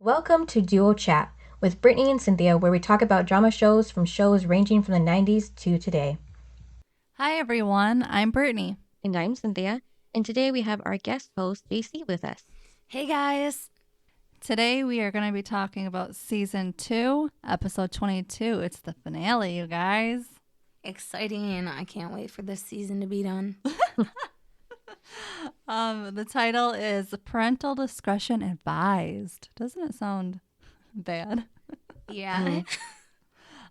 Welcome to Duo Chat with Brittany and Cynthia, where we talk about drama shows from shows ranging from the 90s to today. Hi, everyone. I'm Brittany. And I'm Cynthia. And today we have our guest host, Jaycee, with us. Hey, guys. Today we are going to be talking about Season 2, Episode 22. It's the finale, you guys. Exciting. I can't wait for this season to be done. The title is Parental Discretion Advised. Doesn't it sound bad? Yeah.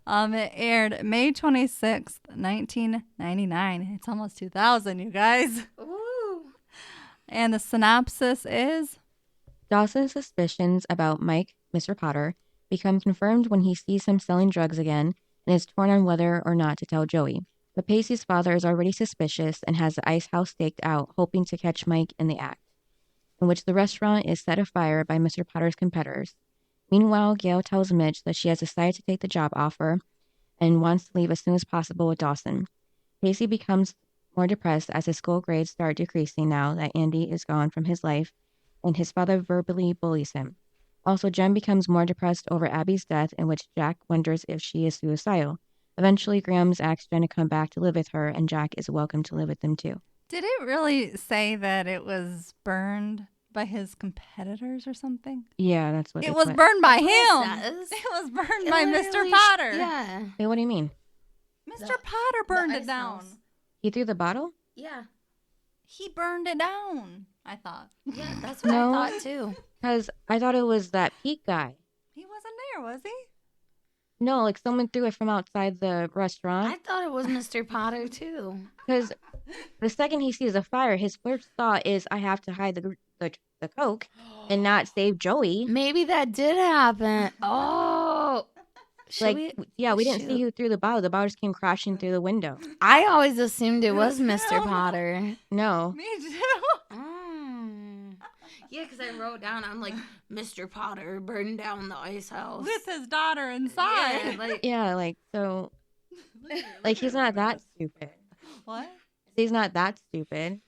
It aired May 26th, 1999. It's almost 2000, you guys. Ooh. And the synopsis is... Dawson's suspicions about Mike, Mr. Potter, become confirmed when he sees him selling drugs again and is torn on whether or not to tell Joey. But Pacey's father is already suspicious and has the ice house staked out, hoping to catch Mike in the act, in which the restaurant is set afire by Mr. Potter's competitors. Meanwhile, Gail tells Mitch that she has decided to take the job offer and wants to leave as soon as possible with Dawson. Pacey becomes more depressed as his school grades start decreasing now that Andy is gone from his life, and his father verbally bullies him. Also, Jen becomes more depressed over Abby's death, in which Jack wonders if she is suicidal. Eventually, Grams asks Jen to come back to live with her, and Jack is welcome to live with them too. Did it really say that it was burned by his competitors or something? Yeah, that's what it was burned by him. Says. It was burned by Mr. Potter. Yeah. Wait, what do you mean? Mr. Potter burned the it ice down. house. He threw the bottle? Yeah. He burned it down, I thought. Yeah, that's what No. I thought too. Because I thought it was that Pete guy. He wasn't there, was he? No, like someone threw it from outside the I restaurant. thought it was Mr. Potter too. Because the second he sees a fire, his first thought is, I have to hide the Coke and not save Joey. Maybe that did happen. Oh. Should We didn't see who threw the bottle. The bottle just came crashing through the window. I always assumed it was Mr. Potter. No. Me too. Yeah, because I wrote down, I'm like, Mr. Potter burned down the ice house. With his daughter inside. Yeah, So, he's not that stupid. What? He's not that stupid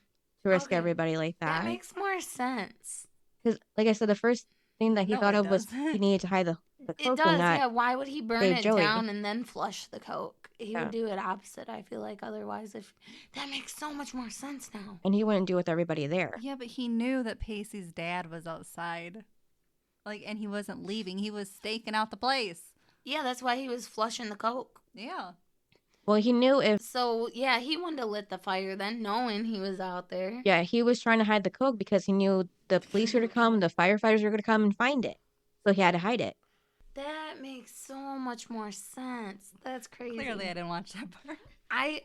to risk Okay. everybody like that that. makes more sense. Because, like I said, the first thing that he No, thought it of was doesn't. he needed to hide the It Coke does, and not. yeah. Why would he burn save it Joey. down and then flush the Coke? He Yeah. would do it opposite, I feel like, otherwise. If that makes so much more sense now. And he wouldn't do it with everybody there. Yeah, but he knew that Pacey's dad was outside. And he wasn't leaving. He was staking out the place. Yeah, that's why he was flushing the Coke. Yeah. Well, he knew if, So, yeah, he wanted to lit the fire then, knowing he was out there. yeah, he was trying to hide the Coke because he knew the police were to come, the firefighters were going to come and find it. So he had to hide it. That makes so much more sense. That's crazy. Clearly, I didn't watch that part. I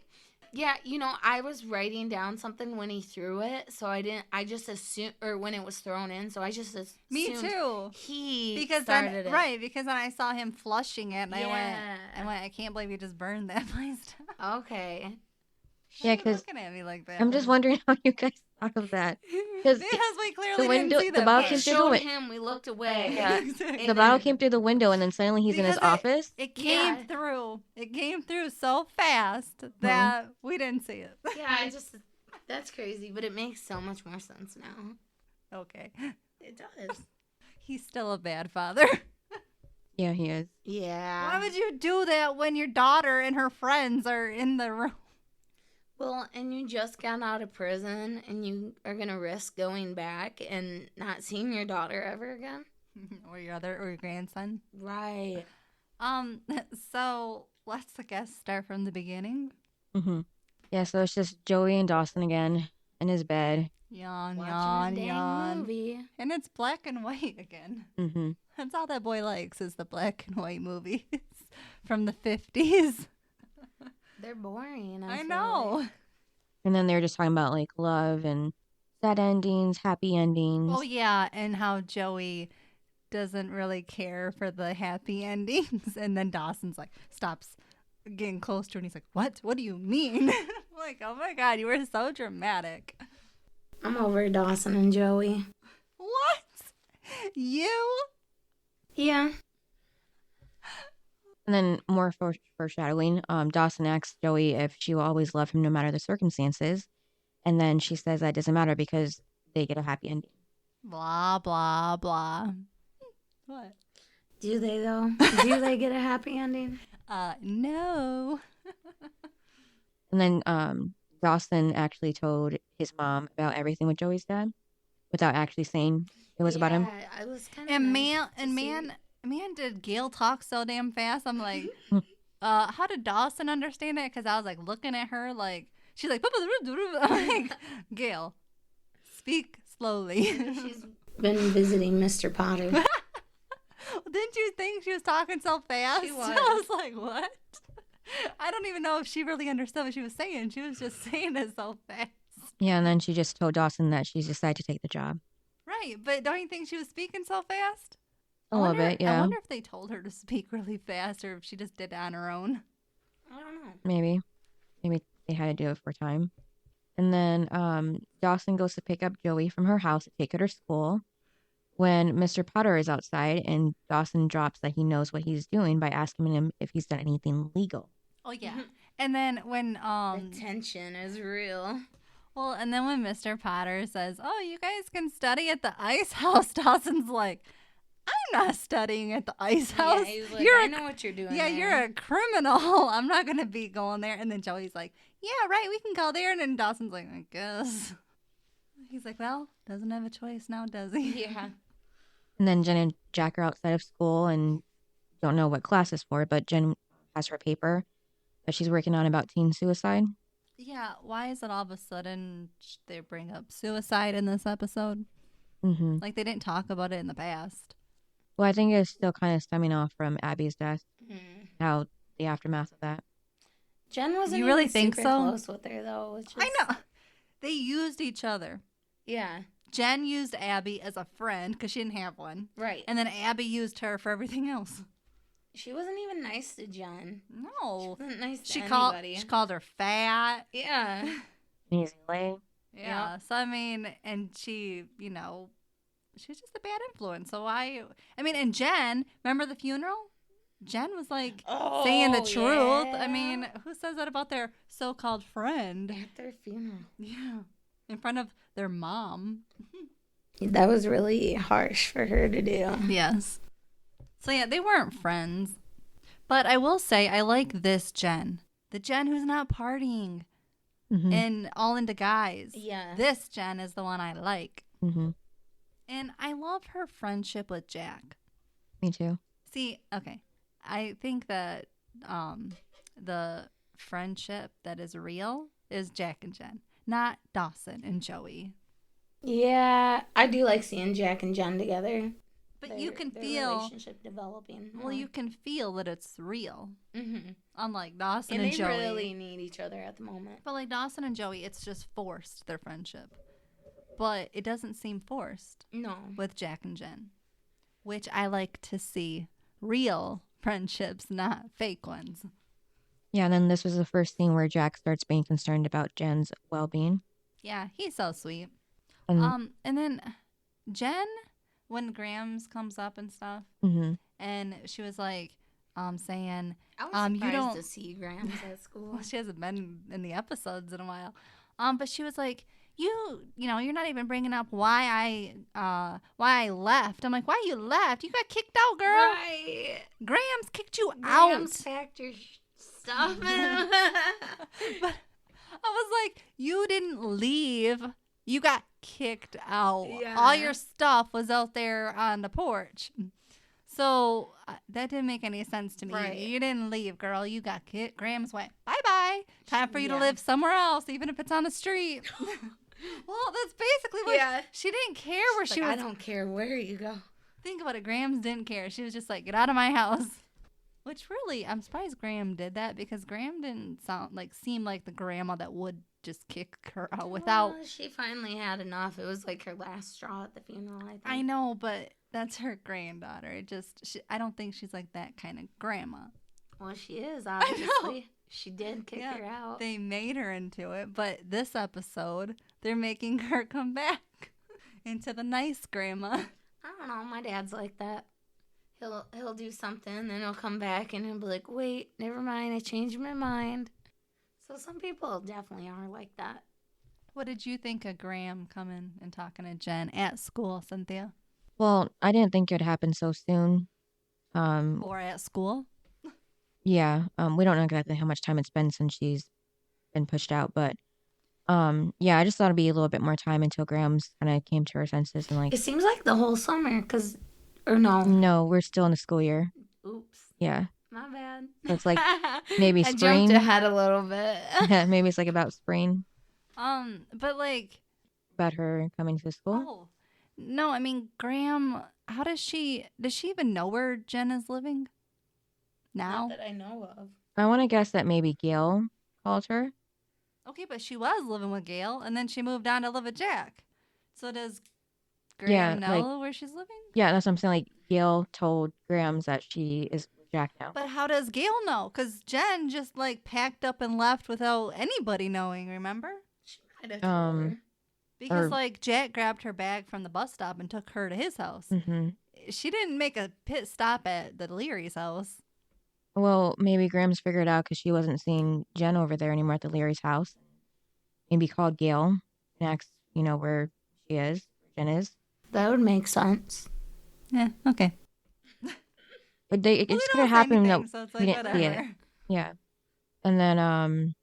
was writing down something when he threw it, so I just assumed, or when it was thrown in, so I just assumed. Me too. He Because started then, it. right, because then I saw him flushing it, and Yeah. I went, I can't believe he just burned that place down. Okay. Yeah, Why are you because looking at me like that. I'm just wondering how you guys thought of that. Because Because we clearly window- didn't see the that bottle part. came It through the showed win- him, we looked away. Yeah. Exactly. the bottle came through the window and then suddenly he's in his Because office. It came Yeah. through. It came through so fast that we didn't see it. Yeah, that's crazy, but it makes so much more sense now. Okay. It does. He's still a bad father. Yeah, he is. Yeah. Why would you do that when your daughter and her friends are in the room? Well, and you just got out of prison and you are going to risk going back and not seeing your daughter ever again? Or your grandson. Right. So let's, I guess, start from the beginning. Mm-hmm. Yeah, so it's just Joey and Dawson again in his bed. Yawn, Watching yawn, a dang yawn. movie. And it's black and white again. Mm-hmm. That's all that boy likes is the black and white movies from the 50s. They're boring. I feel know. like. And then they're just talking about like love and sad endings, happy endings. Oh, yeah. And how Joey doesn't really care for the happy endings. And then Dawson's like, stops getting close to her. And he's like, what? What do you mean? I'm like, oh my God, you were so dramatic. I'm over Dawson and Joey. What? You? Yeah. And then more foreshadowing, Dawson asks Joey if she will always love him no matter the circumstances. And then she says that doesn't matter because they get a happy ending. Blah, blah, blah. What? Do they, though? Do they get a happy ending? No. And then Dawson actually told his mom about everything with Joey's dad without actually saying it was about him. Yeah, I was kind of And man, did Gail talk so damn fast? I'm like, how did Dawson understand it? Because I was like looking at her like she's like, I'm like, Gail, speak slowly. She's been visiting Mr. Potter. Didn't you think she was talking so fast? She was. I was like, what? I don't even know if she really understood what she was saying. She was just saying it so fast. Yeah, and then she just told Dawson that she's decided to take the job. Right, but don't you think she was speaking so fast? A little bit, yeah. I wonder if they told her to speak really fast or if she just did it on her own. I don't know. Maybe they had to do it for time. And then Dawson goes to pick up Joey from her house to take her to school when Mr. Potter is outside, and Dawson drops that he knows what he's doing by asking him if he's done anything legal. Oh yeah. And then when The tension is real. well, and then when Mr. Potter says, "Oh, you guys can study at the ice house," Dawson's like, "I'm not studying at the ice house. Yeah, he's like, I know what you're doing. Yeah, there. you're a criminal. I'm not gonna be going there." And then Joey's like, "Yeah, right. We can go there." And then Dawson's like, "I guess." He's like, "Well, doesn't have a choice now, does he?" Yeah. And then Jen and Jack are outside of school and don't know what class is for, but Jen has her paper that she's working on about teen suicide. Yeah. Why is it all of a sudden they bring up suicide in this episode? Mm-hmm. Like they didn't talk about it in the past. Well, I think it's still kind of stemming off from Abby's death, Mm. how the aftermath of that. Jen wasn't You really even think super so? close with her, though. Which I is- know. They used each other. Yeah. Jen used Abby as a friend because she didn't have one. Right. And then Abby used her for everything else. She wasn't even nice to Jen. She No. wasn't nice to She anybody. called her fat. Yeah. Easy lay. Yeah. So, I mean, and she, she's just a bad influence. So and Jen, remember the funeral? Jen was like saying the truth. yeah. I mean, who says that about their so-called friend? At their funeral. Yeah. In front of their mom. That was really harsh for her to do. Yes. So yeah, they weren't friends. But I will say I like this Jen. The Jen who's not partying Mm-hmm. and all into guys. Yeah. This Jen is the one I like. Mm-hmm. And I love her friendship with Jack. Me too. See, okay. I think that the friendship that is real is Jack and Jen, not Dawson and Joey. Yeah, I do like seeing Jack and Jen together. But you can their feel, relationship developing. well, you can feel that it's real. Mm-hmm. Unlike Dawson And and they Joey. really need each other at the moment. But like Dawson and Joey, it's just forced, their friendship. But it doesn't seem forced No. with Jack and Jen, which I like to see real friendships, not fake ones. Yeah, and then this was the first scene where Jack starts being concerned about Jen's well-being. Yeah, he's so sweet. And, And then Jen, when Grams comes up and stuff, mhm. and she was like, saying, I was you surprised don't- to see Grams at school. well, she hasn't been in the episodes in a while. But she was like, you're not even bringing up why I left. I'm like, why you left? You got kicked out, girl. Right. Grams kicked you Grams out. packed your stuff. But I was like, you didn't leave. You got kicked out. Yeah. All your stuff was out there on the porch. So that didn't make any sense to me. Right. You didn't leave, girl. You got kicked. Grams went, bye-bye. Time for you to Yeah. live somewhere else, even if it's on the street. Well, that's basically what Yeah. she didn't care where She's she like, was. I don't care where you go. Think about it. Grams didn't care. She was just like, get out of my house. Which really, I'm surprised Graham did that because Graham didn't seem like the grandma that would just kick her out without. Well, she finally had enough. It was like her last straw at the funeral, I think. I know, but that's her granddaughter. I don't think she's like that kind of grandma. Well, she is, know. obviously. She did kick Yeah, her out. They made her into it, but this episode, they're making her come back into the nice grandma. I don't know. My dad's like that. He'll do something, then he'll come back and he'll be like, wait, never mind, I changed my mind. So some people definitely are like that. What did you think of Graham coming and talking to Jen at school, Cynthia? Well, I didn't think it would happen so soon. Or at school. Yeah. We don't know exactly how much time it's been since she's been pushed out, but yeah, I just thought it'd be a little bit more time until Graham's kind of came to her senses and like, It seems like the whole summer, or no. no, we're still in the school year. Oops. Yeah. My bad. So it's like maybe I spring. jumped ahead a little bit. Yeah, maybe it's like about spring, But like, about her coming to school. oh, no, I mean, Graham, does she even know where Jen is living now? Not that I know of. I want to guess that maybe Gail called her. Okay, but she was living with Gail, and then she moved on to live with Jack. So does Yeah, Graham know where she's living? Yeah, that's what I'm saying. Like Gail told Graham's that she is with Jack now. But how does Gail know? Because Jen just like packed up and left without anybody knowing, remember? She might have told her. Because like Jack grabbed her bag from the bus stop and took her to his house. Mm-hmm. She didn't make a pit stop at the Leary's house. Well, maybe Graham's figured out because she wasn't seeing Jen over there anymore at the Leary's house. Maybe called Gail and asked, where she is, where Jen is. That would make sense. Yeah, okay. But it just could have happened that so it's we like, didn't see it. whatever. Yeah. And then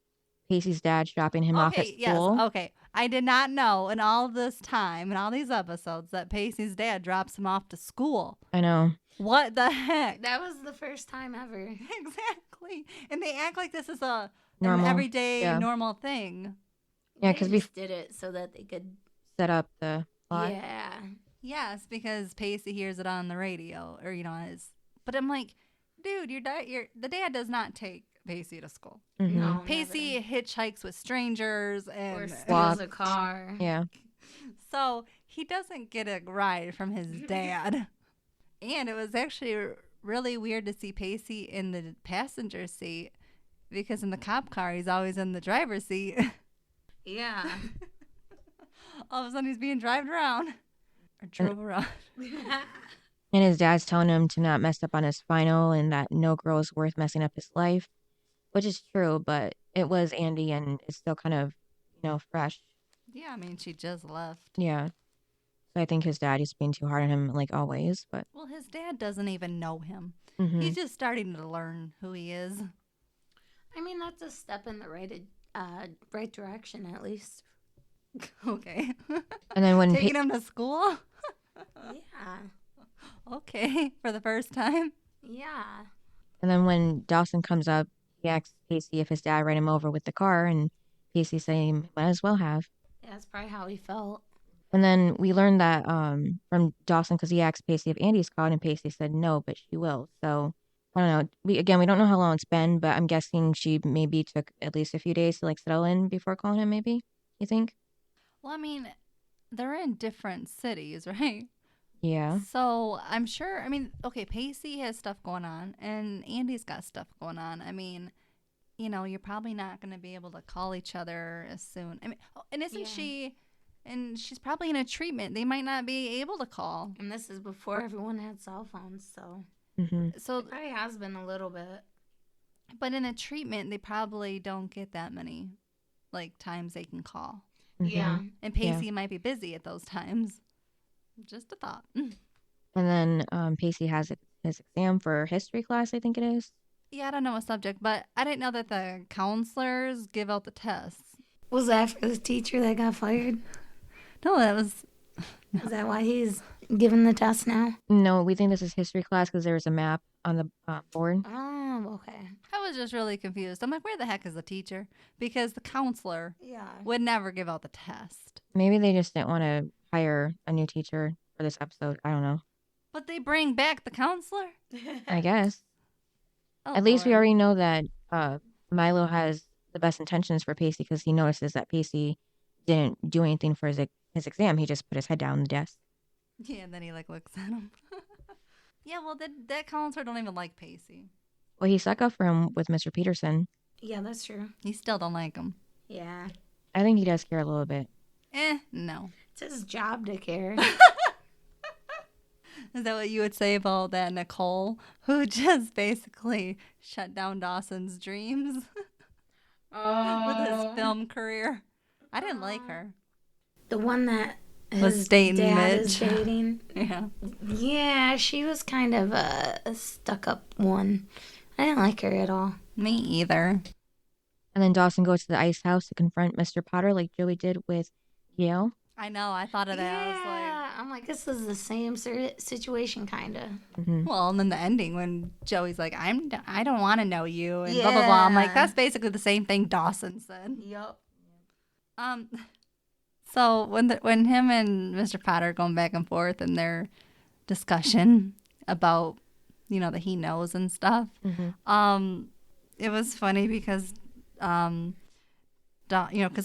Pacey's dad dropping him off at school. Yes, okay. I did not know in all this time, in all these episodes, that Pacey's dad drops him off to school. I know. What the heck? That was the first time ever. Exactly. And they act like this is an Normal. everyday, normal thing. Yeah, They because we just did it so that they could. set up the plot. Yeah. Yes, because Pacey hears it on the radio, or But I'm like, dude, the dad does not take Pacey to school. Mm-hmm. No, Pacey never. hitchhikes with strangers Or and steals a car. Yeah. so he doesn't get a ride from his dad. And it was actually really weird to see Pacey in the passenger seat because in the cop car he's always in the driver's seat. Yeah. All of a sudden he's being driven around or drove around. And his dad's telling him to not mess up on his final and that no girl is worth messing up his life, which is true, but it was Andy and it's still kind of, fresh. Yeah, I mean, she just left. Yeah. So I think his dad is being too hard on him, like always, but. Well, his dad doesn't even know him. Mm-hmm. He's just starting to learn who he is. I mean, that's a step in the right direction, at least. Okay. And then when Taking him to school? Yeah. Okay. For the first time? Yeah. And then when Dawson comes up, he asks Pacey if his dad ran him over with the car, and Pacey's saying, might as well have. Yeah, that's probably how he felt. And then we learned that from Dawson because he asked Pacey if Andy's called, and Pacey said no, but she will. So I don't know. We don't know how long it's been, but I'm guessing she maybe took at least a few days to like settle in before calling him. Maybe you think? Well, I mean, they're in different cities, right? Yeah. So I'm sure. I mean, okay, Pacey has stuff going on, and Andy's got stuff going on. I mean, you're probably not going to be able to call each other as soon. I mean, and isn't she? And she's probably in a treatment. They might not be able to call. And this is before everyone had cell phones, so. Mm-hmm. So it probably has been a little bit. But in a treatment, they probably don't get that many, times they can call. Mm-hmm. Yeah. And Pacey might be busy at those times. Just a thought. And then Pacey has his exam for history class, I think it is. Yeah, I don't know a subject, but I didn't know that the counselors give out the tests. Was that for the teacher that got fired? No, that was... Is that why he's giving the test now? No, we think this is history class because there was a map on the board. Oh, okay. I was just really confused. I'm like, where the heck is the teacher? Because the counselor Yeah. would never give out the test. Maybe they just didn't want to hire a new teacher for this episode. I don't know. But they bring back the counselor? I guess. Oh, At least we Lord. already know that Milo has the best intentions for Pacey because he notices that Pacey didn't do anything for his exam. He just put his head down on the desk. Yeah, and then he looks at him. Yeah, well, that counselor don't even like Pacey. Well, he stuck up for him with Mr. Peterson. Yeah, that's true. He still don't like him. Yeah. I think he does care a little bit. No. It's his job to care. Is that what you would say about that Nicole, who just basically shut down Dawson's dreams with his film career? I didn't like her. The one that was dating dad Mitch. is dating. Yeah. Yeah, she was kind of a stuck-up one. I didn't like her at all. Me either. And then Dawson goes to the ice house to confront Mr. Potter like Joey did with Gail. I know. I thought of that. I was like, I'm like, this is the same situation, kind of. well, and then the ending when Joey's like, I don't want to know you, and blah blah blah. I'm like, Yeah. that's basically the same thing Dawson said. Yup. So when him and Mr. Potter are going back and forth in their discussion about, that he knows and stuff, it was funny because, because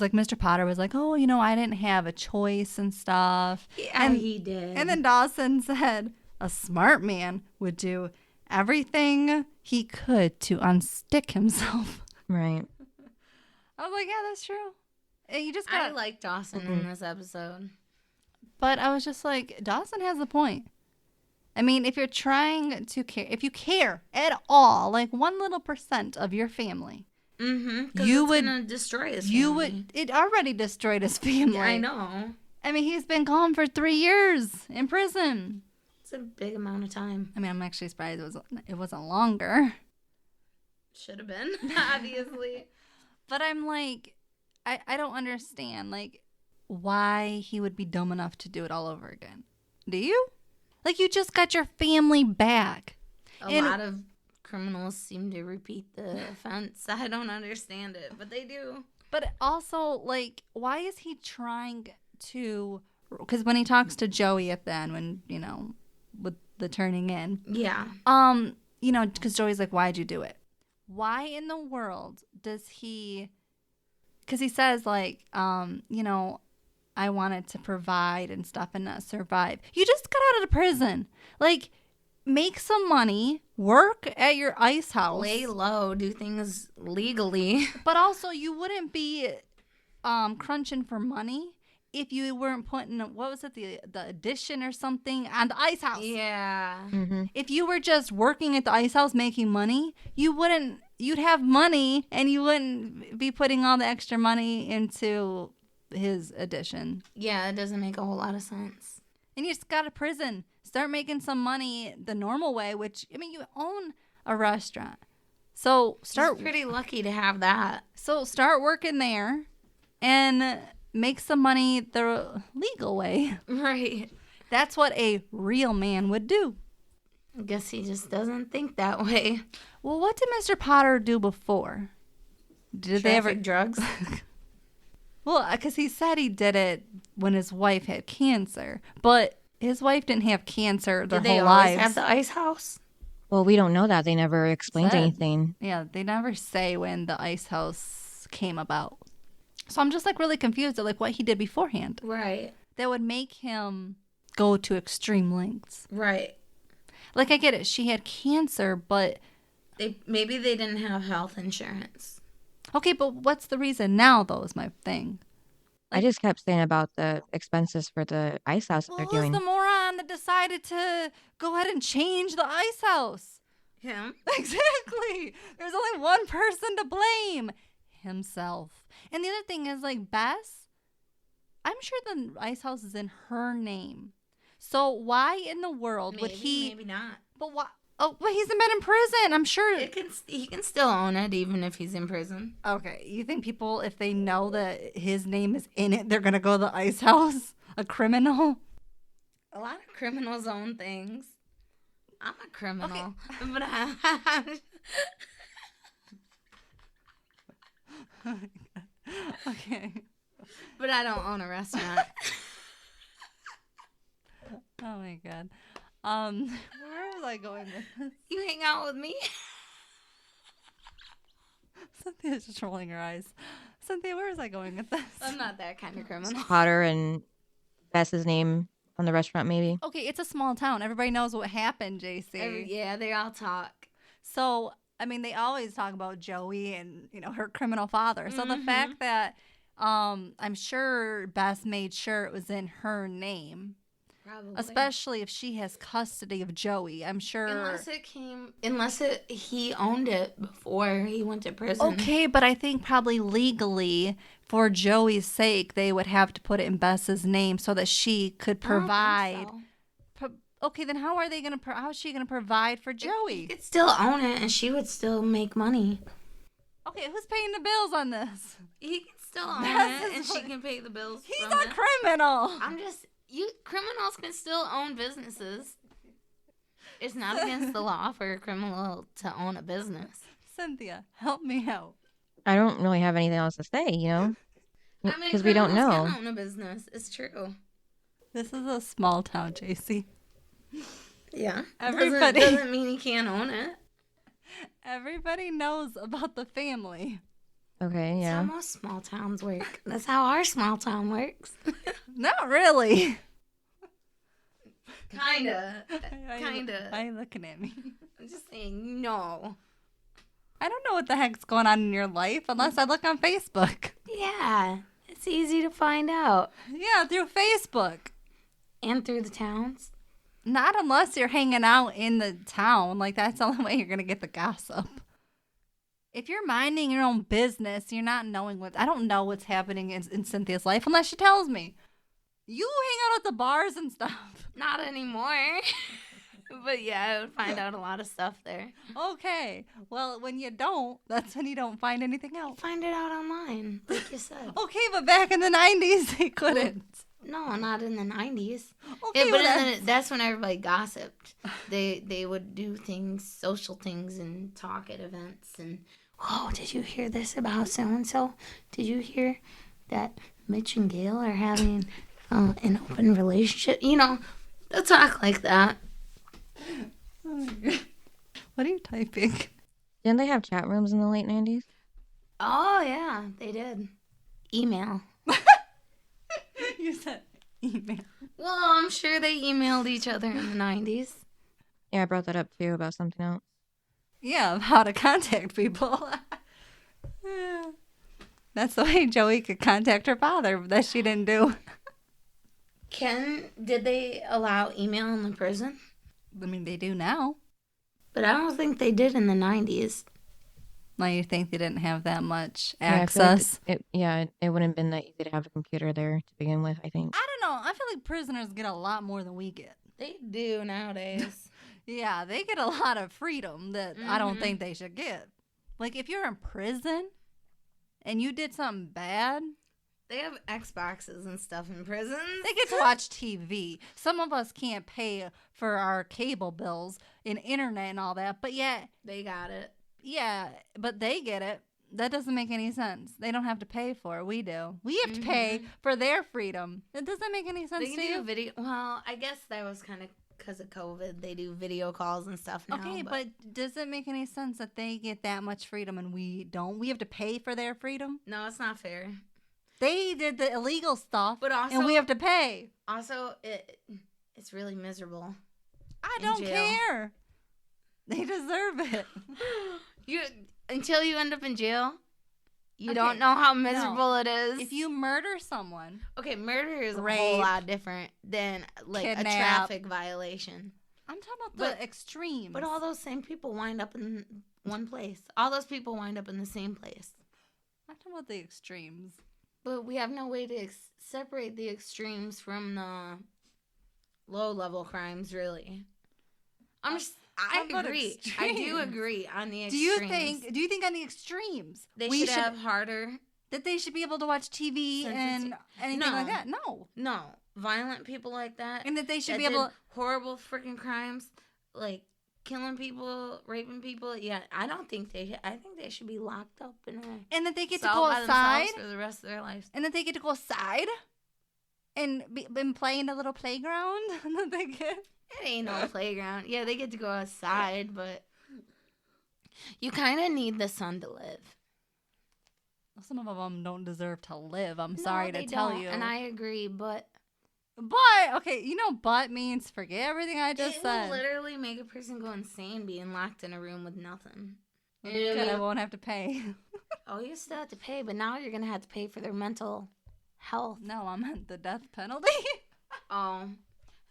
like Mr. Potter was like, oh, I didn't have a choice and stuff. Yeah, he did. And then Dawson said, a smart man would do everything he could to unstick himself. Right. I was like, yeah, that's true. And you just I got. like Dawson in this episode. But I was just like, Dawson has a point. I mean, if you're trying to care, if you care at all, like 1 little % of your family, You would gonna destroy his family. you would. It already destroyed his family. Yeah, I know. I mean, he's been gone for 3 years in prison. It's a big amount of time. I mean, I'm actually surprised it wasn't longer. Should have been, obviously. But I'm like, I don't understand, like, why he would be dumb enough to do it all over again. Do you? Like, you just got your family back. A lot of criminals seem to repeat the offense. I don't understand it, but they do. But also, like, why is he trying to... Because when he talks to Joey at the end, when, with the turning in. Yeah. Because Joey's like, why'd you do it? Why in the world does he... Because he says, like, I wanted to provide and stuff and not survive. You just got out of the prison. Like, make some money, work at your ice house. Lay low, do things legally. But also, you wouldn't be crunching for money if you weren't putting, what was it, the addition or something on the ice house. Yeah. If you were just working at the ice house making money, you'd have money and you wouldn't be putting all the extra money into his addition. Yeah, it doesn't make a whole lot of sense. And you just got to prison. Start making some money the normal way, which, I mean, you own a restaurant. So He's pretty lucky to have that. So start working there and make some money the legal way. Right. That's what a real man would do. I guess he just doesn't think that way. Well, what did Mr. Potter do before? Did they ever... drugs? Well, because he said he did it when his wife had cancer. But his wife didn't have cancer their Did they whole always lives. have the ice house? Well, we don't know that. They never explained Said. anything. Yeah, they never say when the ice house came about. So I'm just like really confused at like what he did beforehand. Right. That would make him go to extreme lengths. Right. Like, I get it. She had cancer, but... Maybe they didn't have health insurance. Okay, but what's the reason now, though, is my thing. I just kept saying about the expenses for the ice house that Well, they're who's doing. the moron that decided to go ahead and change the ice house? Him? Exactly. There's only one person to blame. Himself. And the other thing is, like, Bess, I'm sure the ice house is in her name. So why in the world would he... Maybe not. But why... Oh, but he's been in prison. I'm sure... He can still own it even if he's in prison. Okay, you think people, if they know that his name is in it, they're going to go to the ice house? A criminal? A lot of criminals own things. I'm a criminal. Okay. But Okay. but I don't own a restaurant. Oh my god. Where was I going with this? You hang out with me? Cynthia's just rolling her eyes. Cynthia, where was I going with this? I'm not that kind of criminal. Potter and Bess's name on the restaurant, maybe. Okay, it's a small town. Everybody knows what happened, Jaycee. Yeah, they all talk. So, I mean, they always talk about Joey and, her criminal father. So the fact that I'm sure Bess made sure it was in her name. Probably. Especially if she has custody of Joey. I'm sure. Unless he owned it before he went to prison. Okay, but I think probably legally for Joey's sake, they would have to put it in Bess's name so that she could provide. I don't think so. Okay, then how is she gonna provide for Joey? He could still own it, and she would still make money. Okay, who's paying the bills on this? He can still own That's it, and his she point. can pay the bills. He's from a it. criminal. Criminals can still own businesses. It's not against the law for a criminal to own a business. Cynthia, help me out. I don't really have anything else to say, I mean, because we don't know. criminals can own a business. It's true. This is a small town, Jaycee. Yeah. Everybody- doesn't mean he can't own it. Everybody knows about the family. Okay, That's how yeah. most small towns work. That's how our small town works. Not really. Kinda. Kinda. Why are you looking at me? I'm just saying no. I don't know what the heck's going on in your life unless I look on Facebook. Yeah. It's easy to find out. Yeah, through Facebook. And through the towns. Not unless you're hanging out in the town. Like, that's the only way you're going to get the gossip. If you're minding your own business, you're not knowing I don't know what's happening in Cynthia's life unless she tells me. You hang out at the bars and stuff. Not anymore. But yeah, I would find out a lot of stuff there. Okay. Well, when you don't, that's when you don't find anything else. Find it out online, like you said. Okay, but back in the 90s, they couldn't. No, not in the 90s. Okay, Yeah, but well, that's when everybody gossiped. They would do things, social things, and talk at events. And, oh, did you hear this about so-and-so? Did you hear that Mitch and Gail are having an open relationship? You know, they'll talk like that. What are you typing? Didn't they have chat rooms in the late 90s? Oh, yeah, they did. Email. You said email. Well, I'm sure they emailed each other in the 90s. Yeah, I brought that up too about something else. Yeah, of how to contact people. That's the way Joey could contact her father that she didn't do. Did they allow email in the prison? I mean, they do now. But I don't think they did in the 90s. Now you think they didn't have that much Yeah, I feel like access? it wouldn't have been that easy to have a computer there to begin with, I think. I don't know. I feel like prisoners get a lot more than we get. They do nowadays. Yeah, they get a lot of freedom that I don't think they should get. Like, if you're in prison and you did something bad, They have Xboxes and stuff in prisons. they get to watch TV. Some of us can't pay for our cable bills and internet and all that, but yeah, They got it. but they get it. That doesn't make any sense. They don't have to pay for it. We do. We have to pay for their freedom. It doesn't make any sense They to can do you. video. Well, I guess that was kind of because of COVID. They do video calls and stuff now. Okay, but does it make any sense that they get that much freedom and we don't? We have to pay for their freedom? No, it's not fair. They did the illegal stuff, But also, and we have to pay. It's really miserable. I in don't jail. care. They deserve it. Until you end up in jail, you Okay, don't know how miserable it is. If you murder someone, Okay, murder is a Rape, whole lot different than like a kidnap. traffic violation. I'm talking about But- the extremes. But all those same people wind up in one place. All those people wind up in the same place. I'm talking about the extremes. But we have no way to separate the extremes from the low-level crimes, really. I How about agree. I do extremes? agree on the Do extremes. you think on the extremes they we should have harder? that they should be able to watch TV and anything like No. that? No. No, violent people like that. And that they should that be able did horrible freaking crimes, like killing people, raping people. Yeah, I don't think they. I think they should be locked up in a and that they get to cell go by outside themselves for the rest of their lives. and that they get to go outside and play in a little playground and that they get It ain't no playground. Yeah, they get to go outside, but you kind of need the sun to live. some of them don't deserve to live. I'm sorry No, to they tell don't, you. and I agree, but Okay, you know but means forget everything I just it said. will literally make a person go insane being locked in a room with nothing. Good, I won't have to pay. Oh, you still have to pay, but now you're gonna have to pay for their mental health. No, I'm at the death penalty. Oh.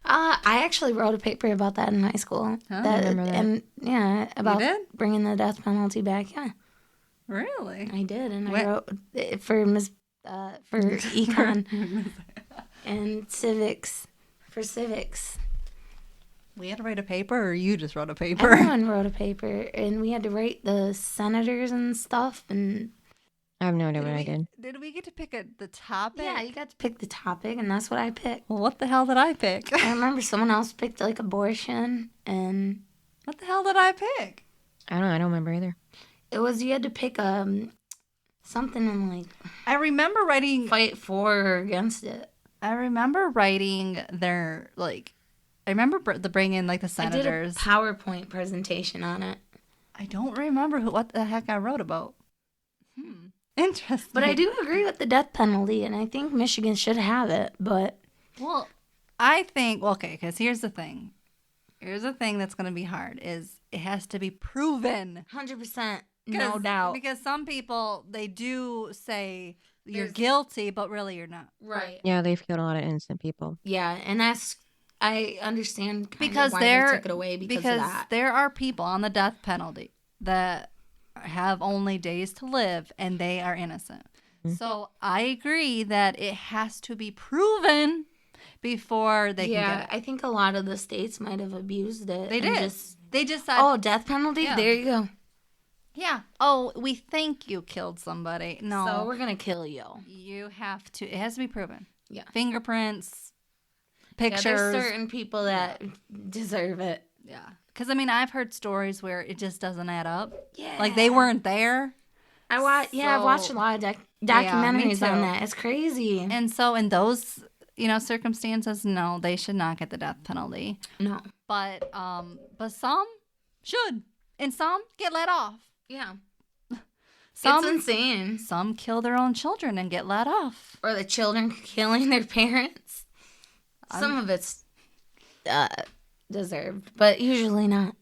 I actually wrote a paper about that in high school. Huh? I remember that. And yeah, about did? bringing the death penalty back. Yeah, Really? I did, and What? I wrote it for Miss for econ and civics. For civics. We had to write a paper, or you just wrote a paper? Everyone wrote a paper, and we had to rate the senators and stuff. And I have no idea what I did. Did we get to pick the topic? yeah, you got to pick the topic, and that's what I picked. Well, what the hell did I pick? I remember someone else picked like abortion, and What the hell did I pick? I don't remember either. it was you had to pick something and like I remember writing. fight for or against it. I remember writing their I remember bringing like the I did a senators. PowerPoint presentation on it. I don't remember what the heck I wrote about. Interesting. But I do agree with the death penalty, and I think Michigan should have it. But Well, I think okay, because here's the thing. Here's the thing that's going to be hard is it has to be proven. 100%, no doubt. Because some people they do say you're guilty, but really you're not. Right. Yeah, they've killed a lot of innocent people. Yeah, and I understand Because why they took it away because of that. there are people on the death penalty that have only days to live and they are innocent. Mm-hmm. So I agree that it has to be proven before they can Yeah, get it. I think a lot of the states might have abused it. They and did. Just, They just said, oh, death penalty? Yeah. There you go. yeah, oh, we think you killed somebody. No, So we're going to kill you. you have to. It has to be proven. Yeah. Fingerprints, Yeah, pictures. there's certain people that deserve it. Yeah. Because, I mean, I've heard stories where it just doesn't add up. Yeah. Like, they weren't there. I've watched a lot of me documentaries on too. that. It's crazy. And so, in those, circumstances, no, they should not get the death penalty. No. But some should. And some get let off. Yeah. Some, It's insane. some kill their own children and get let off. Or the children killing their parents. Some of it's deserved, but usually not.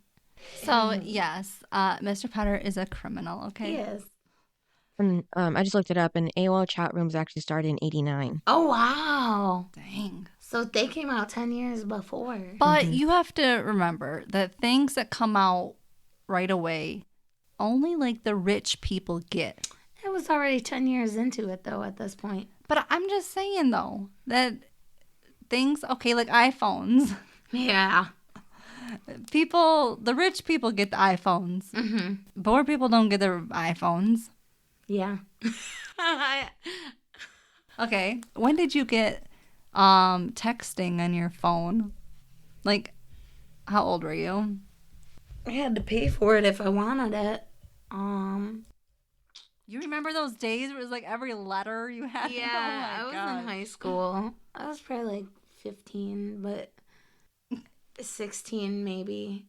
So, yes, Mr. Potter is a criminal, okay? Yes. And I just looked it up, and AOL chat rooms actually started in '89. Oh, wow. Dang. So they came out 10 years before. But you have to remember that things that come out right away, only like the rich people get. I was already 10 years into it, though, at this point. But I'm just saying, though, that things, okay, like iPhones. Yeah. The rich people get the iPhones. Mm-hmm. Poor people don't get their iPhones. Yeah. Okay, when did you get texting on your phone? Like, how old were you? I had to pay for it if I wanted it. You remember those days where it was like every letter you had? Yeah, Oh I was my in God. high school. I was probably like 15, but 16 maybe.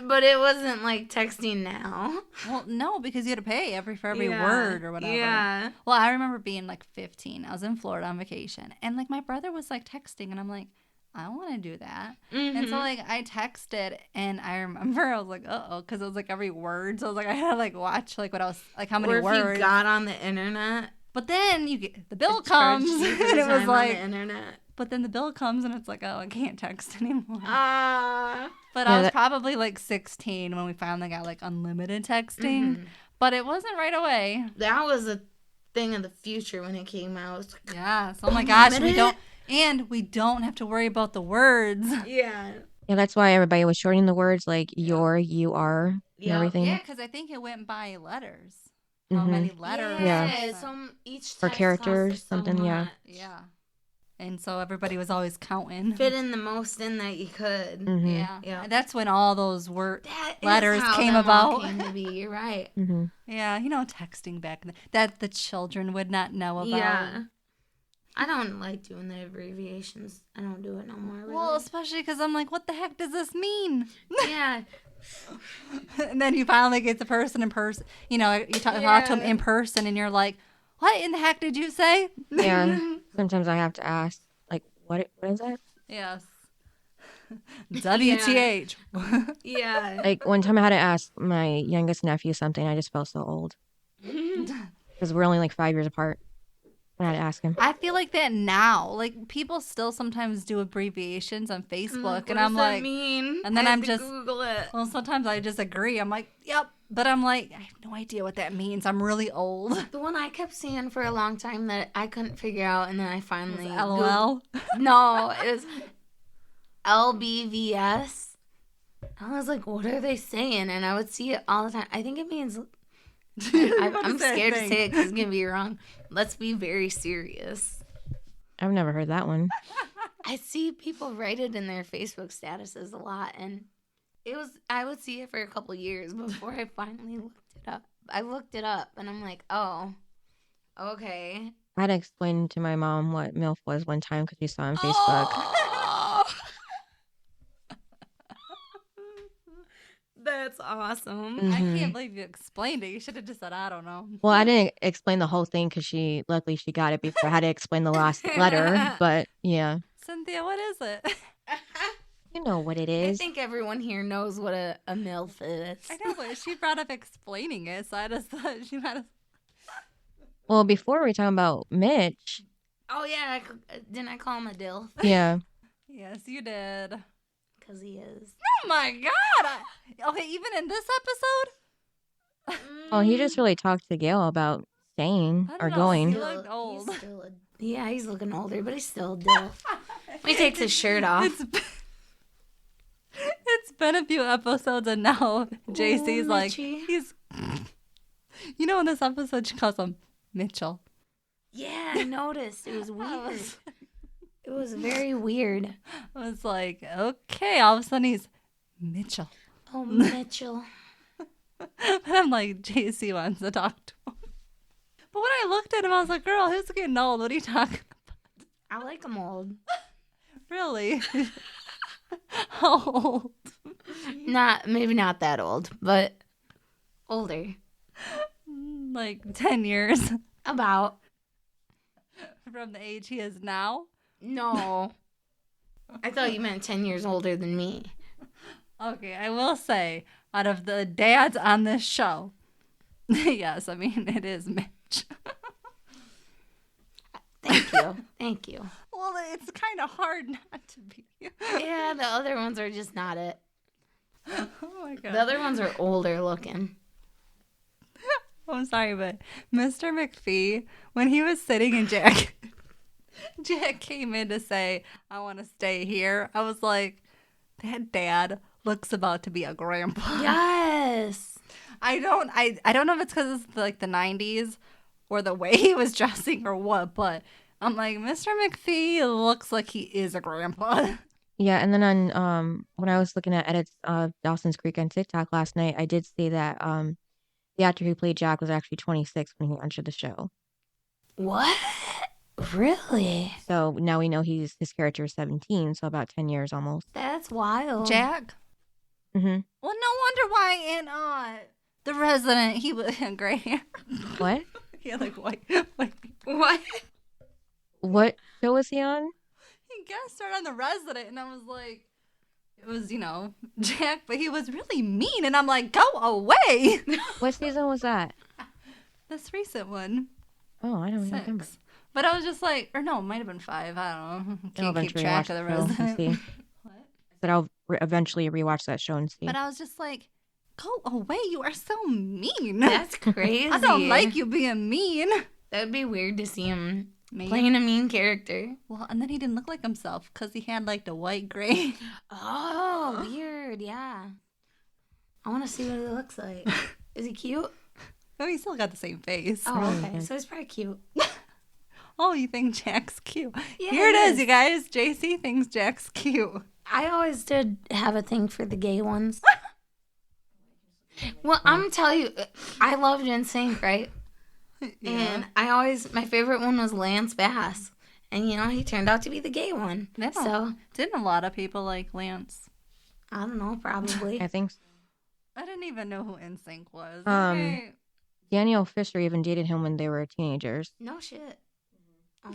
But it wasn't like texting now. Well, no, because you had to pay for every Yeah, word or whatever. yeah. Well, I remember being like 15. I was in Florida on vacation, and like my brother was like texting, and I'm like, I don't want to do that. And so like I texted, and I remember I was like, because it was like every word. So I was like, I had to like watch like what I was like how many Or if words. you got on the internet. But then you get the bill it charged comes, you for and the it was time like, on the internet. but then the bill comes, and it's like, oh, I can't text anymore. Ah. But Yeah, I was that- probably like 16 when we finally got like unlimited texting. But it wasn't right away. That was a thing of the future when it came out. It's like, Yes. Oh my gosh, Unlimited? we don't have to worry about the words. yeah. Yeah, that's why everybody was shortening the words like your, you are, and Yeah. everything. Yeah, because I think it went by letters. How Mhm. many letters? Yeah. Each Or text characters, costs so something, yeah. much. Yeah. And so everybody was always counting. Fit in the most in that you could. Mm-hmm. Yeah. Yeah. That's when all those were That is letters how came them all about. Came to be. You're right. Mm-hmm. Yeah, texting back then that the children would not know about. Yeah. I don't like doing the abbreviations. I don't do it no more. Really. Well, especially because I'm like, what the heck does this mean? yeah. And then you finally get the person in person. You talk to them in person, and you're like, what in the heck did you say? Yeah. Sometimes I have to ask, like, what is that? Yes. WTH. Yeah. Like, one time I had to ask my youngest nephew something. I just felt so old. Because we're only like 5 years apart. I had to ask him. I feel like that now. Like, people still sometimes do abbreviations on Facebook, What and does I'm that like, mean? and then I I'm have to just- Google it. well, sometimes I just agree. I'm like, yep, But I'm like, I have no idea what that means. I'm really old. The one I kept seeing for a long time that I couldn't figure out, and then I finally LOL. No, it was LBVS. I was like, what are they saying? And I would see it all the time. I think it means. I'm scared to say it because it's gonna be wrong. Let's be very serious. I've never heard that one. I see people write it in their Facebook statuses a lot, and I would see it for a couple years before I finally looked it up. I looked it up, and I'm like, oh, okay. I had to explain to my mom what MILF was one time because she saw on Facebook. Oh. That's awesome. Mhm. I can't believe you explained it. You should have just said, I don't know. Well, I didn't explain the whole thing because luckily she got it before I had to explain the last letter. But yeah, Cynthia, what is it? you know what it I is. think everyone here knows what a MILF is. I know, but she brought up explaining it, so I just thought she might have. Well, before we were talking about Mitch. Oh, yeah. Didn't I call him a DILF? Yeah. Yes, you did. Because he is. Oh my God! Okay, even in this episode? Well, he just really talked to Gail about staying I don't or know, going. he looked old. He's looking older, but he's still a DILF. When he takes his shirt off. It's been a few episodes, and now Jaycee's like, Mitchie. he's. You know, in this episode, she calls him Mitchell. Yeah, I noticed. It was weird. It was very weird. I was like, okay, all of a sudden he's Mitchell. Oh, Mitchell. And I'm like, Jaycee wants to talk to him. But when I looked at him, I was like, girl, who's getting old? What are you talking about? I like him old. Really? How old? Maybe not that old, but older. Like 10 years About. from the age he is now? No. I thought you meant 10 years older than me. Okay, I will say, out of the dads on this show, yes, I mean, it is Mitch. Thank you. Thank you. Well, it's kind of hard not to be. Yeah, the other ones are just not it. Oh my God. The other ones are older looking. I'm sorry, but Mr. McPhee, when he was sitting and Jack came in to say, I want to stay here, I was like, that dad looks about to be a grandpa. Yes. I don't know if it's because it's like the 90s or the way he was dressing or what, but I'm like, Mr. McPhee looks like he is a grandpa. Yeah, and then on when I was looking at edits of Dawson's Creek on TikTok last night, I did see that the actor who played Jack was actually 26 when he entered the show. What? Really? So now we know his character is 17, so about 10 years almost. That's wild. Jack? Mm-hmm. Well, no wonder why in The Resident he was gray hair. What? He had like white. What? What show was he on? He guest starred on The Resident, and I was like, it was, Jack, but he was really mean, and I'm like, go away. What season was that? This recent one, Oh, I don't remember. 6. But I was just like, or no, it might have been 5. I don't know. I'll Can't keep eventually track watch of The the show and Resident. see. What? But I'll eventually rewatch that show and see. But I was just like, go away. You are so mean. That's crazy. I don't like you being mean. That would be weird to see him Mean? playing a mean character. Well, and then he didn't look like himself because he had like the white gray. Oh, weird. Yeah. I want to see what he looks like. Is he cute? Oh, he still got the same face. Oh, okay. So he's probably cute. Oh, you think Jack's cute? Yeah, Here it he is, is. you guys. Jaycee thinks Jack's cute. I always did have a thing for the gay ones. Well, I'm gonna tell you, I loved NSYNC, right? And my favorite one was Lance Bass. And, he turned out to be the gay one. Yeah. So, Didn't a lot of people like Lance? I don't know, probably. I think so. I didn't even know who NSYNC was. Um, Danielle Fisher even dated him when they were teenagers. No shit. Oh.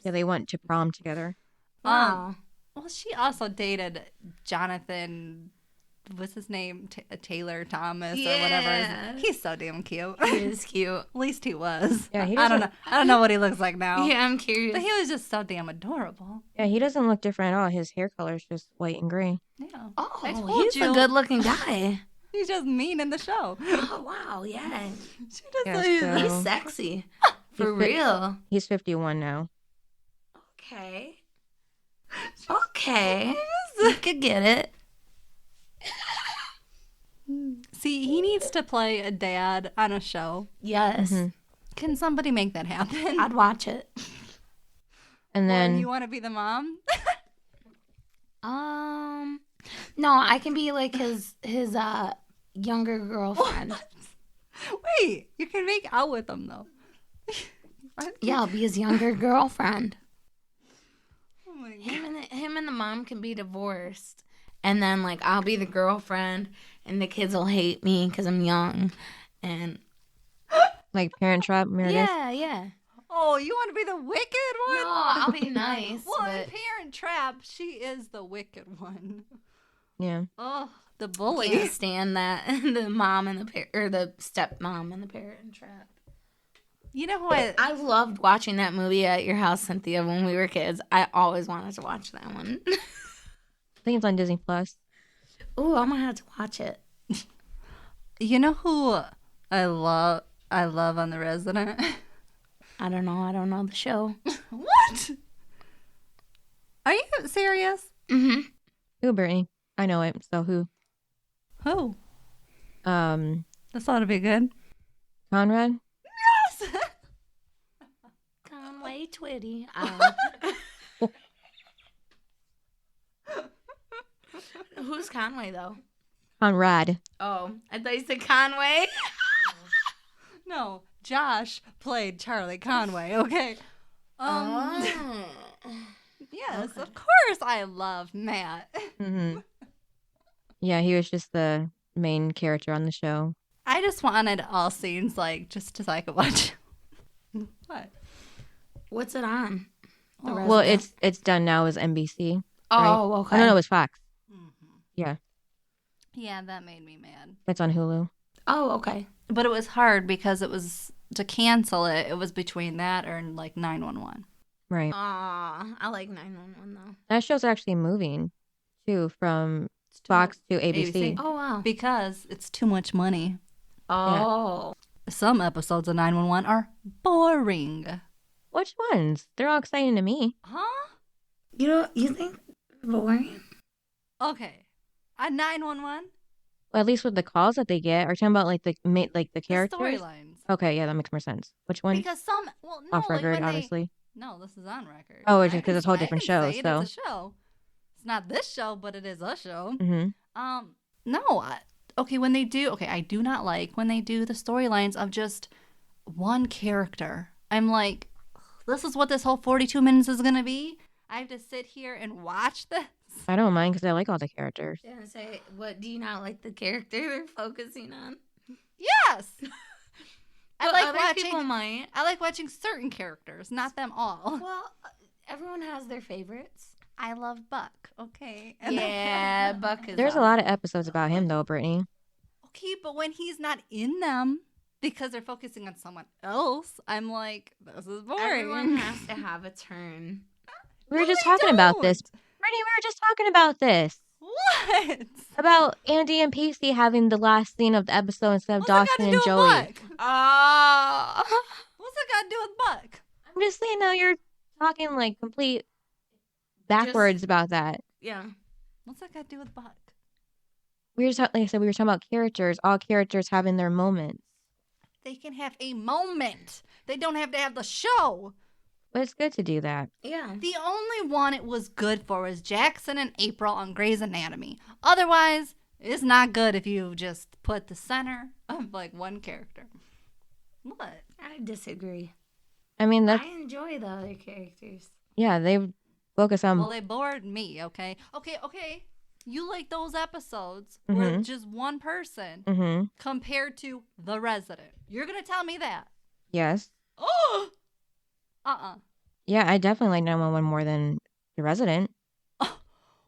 Yeah, they went to prom together. Wow. Well, she also dated Jonathan. What's his name? Taylor Thomas or Yeah. whatever. He's so damn cute. He is cute. At least he was. Yeah, he I don't know. doesn't- I don't know what he looks like now. Yeah, I'm curious. But he was just so damn adorable. Yeah, he doesn't look different at all. His hair color is just white and gray. Yeah. Oh, I told he's you. a good-looking guy. He's just mean in the show. Oh, wow, yeah. She just Yeah, like, so- He's sexy. For He's fit- real. He's 51 now. Okay. Okay. You could get it. see, he needs to play a dad on a show. Yes. Mhm. Can somebody make that happen? I'd watch it. And Or then you want to be the mom? No, I can be like his younger girlfriend. Wait, you can make out with him though. What? Yeah, I'll be his younger girlfriend. Oh my God. Him and the mom can be divorced, and then like I'll be the girlfriend, and the kids will hate me because I'm young, and like Parent Trap, Meredith. yeah. Oh, you want to be the wicked one? No, I'll be nice. Well, in but Parent Trap, she is the wicked one. Yeah. Oh, the I bully. can't stand that. The mom and the stepmom and the Parent Trap. You know what? I loved watching that movie at your house, Cynthia, when we were kids. I always wanted to watch that one. I think it's on Disney Plus. Ooh, I'm gonna have to watch it. You know who I love on The Resident? I don't know the show. What? Are you serious? Mm-hmm. Who, Brittany? I know it. So who? Who? Um, This ought to be good. Conrad? Yes! Conway Twitty. Who's Conway though? Conrad. Oh, I thought you said Conway. No, Josh played Charlie Conway, okay? Oh. Yes, of course I love Matt. Mm-hmm. Yeah, he was just the main character on the show. I just wanted all scenes, like, just so I could watch. What? What's it on? The rest Well, of it? it's done now as NBC. Oh, okay. I don't know, it was Fox. Mm-hmm. Yeah, Yeah, that made me mad. it's on Hulu. Oh, okay. But it was hard because it was, to cancel it, it was between that or, like, 911. Right. Aw, I like 911 though. That show's actually moving, too, from It's too Fox to ABC. ABC. Oh, wow. Because it's too much money. Oh. Some episodes of 911 are boring. Which ones? They're all exciting to me. Huh? You think boring? Okay. A 911? Well, at least with the calls that they get. Are you talking about like the The characters? storylines. Okay, yeah, that makes more sense. Which one? Because some, well, no, Off like record, when they- obviously. No, this is on record. Oh, it's I just 'cause can- it's a whole I different can show, say it, so. It's a show. It's not this show, but it is a show. Mm-hmm. No. Okay, when they do, okay, I do not like when they do the storylines of just one character. I'm like, this is what this whole 42 minutes is gonna be. I have to sit here and watch this. I don't mind because I like all the characters. I was gonna say, what do you not like the character they're focusing on? Yes. I But like other people watching. might. I like watching certain characters, not them all. Well, everyone has their favorites. I love Buck. Okay. Yeah, Buck is. There's a lot of episodes about him, though, Brittany. Okay, but when he's not in them because they're focusing on someone else, I'm like, this is boring. Everyone has to have a turn. We were No, just they talking about this. don't. Brittany, we were just talking about this. What? About Andy and Pacey having the last scene of the episode instead of What's that got Dawson to and do Joey. with Buck? Oh. What's that got to do with Buck? I'm just saying now you're talking like complete backwards about that. Yeah. What's that got to do with Buck? We were just, like I said, we were talking about characters, all characters having their moments. They can have a moment. They don't have to have the show. But it's good to do that. Yeah. The only one it was good for was Jackson and April on Grey's Anatomy. Otherwise, it's not good if you just put the center of like one character. What? I disagree. I mean, that's, I enjoy the other characters. yeah, they focus on, Well, they bored me, okay? Okay. You like those episodes where Mhm. just one person mm-hmm, compared to The Resident. You're going to tell me that. yes. Oh! Yeah, I definitely like 911 more than The Resident.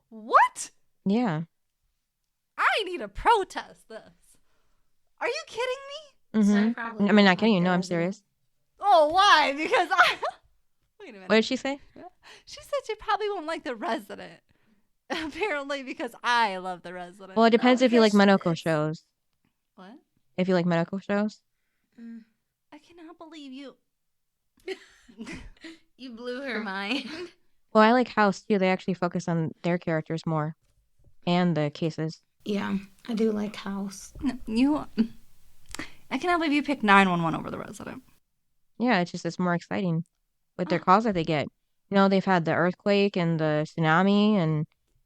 What? Yeah. I need to protest this. Are you kidding me? Mm-hmm. I mean, not kidding you. No, I'm serious. Oh, why? Because I... Wait a minute. What did she say? She said she probably won't like The Resident. Apparently because I love The Resident. Well, it depends if you like because Monoko it's- shows. if you like medical shows. I cannot believe you. You blew her mind. Well, I like House too. They actually focus on their characters more and the cases. Yeah, I do like House. No, I cannot believe you picked 911 over The Resident. Yeah, it's more exciting with their calls that they get. You know, they've had the earthquake and the tsunami and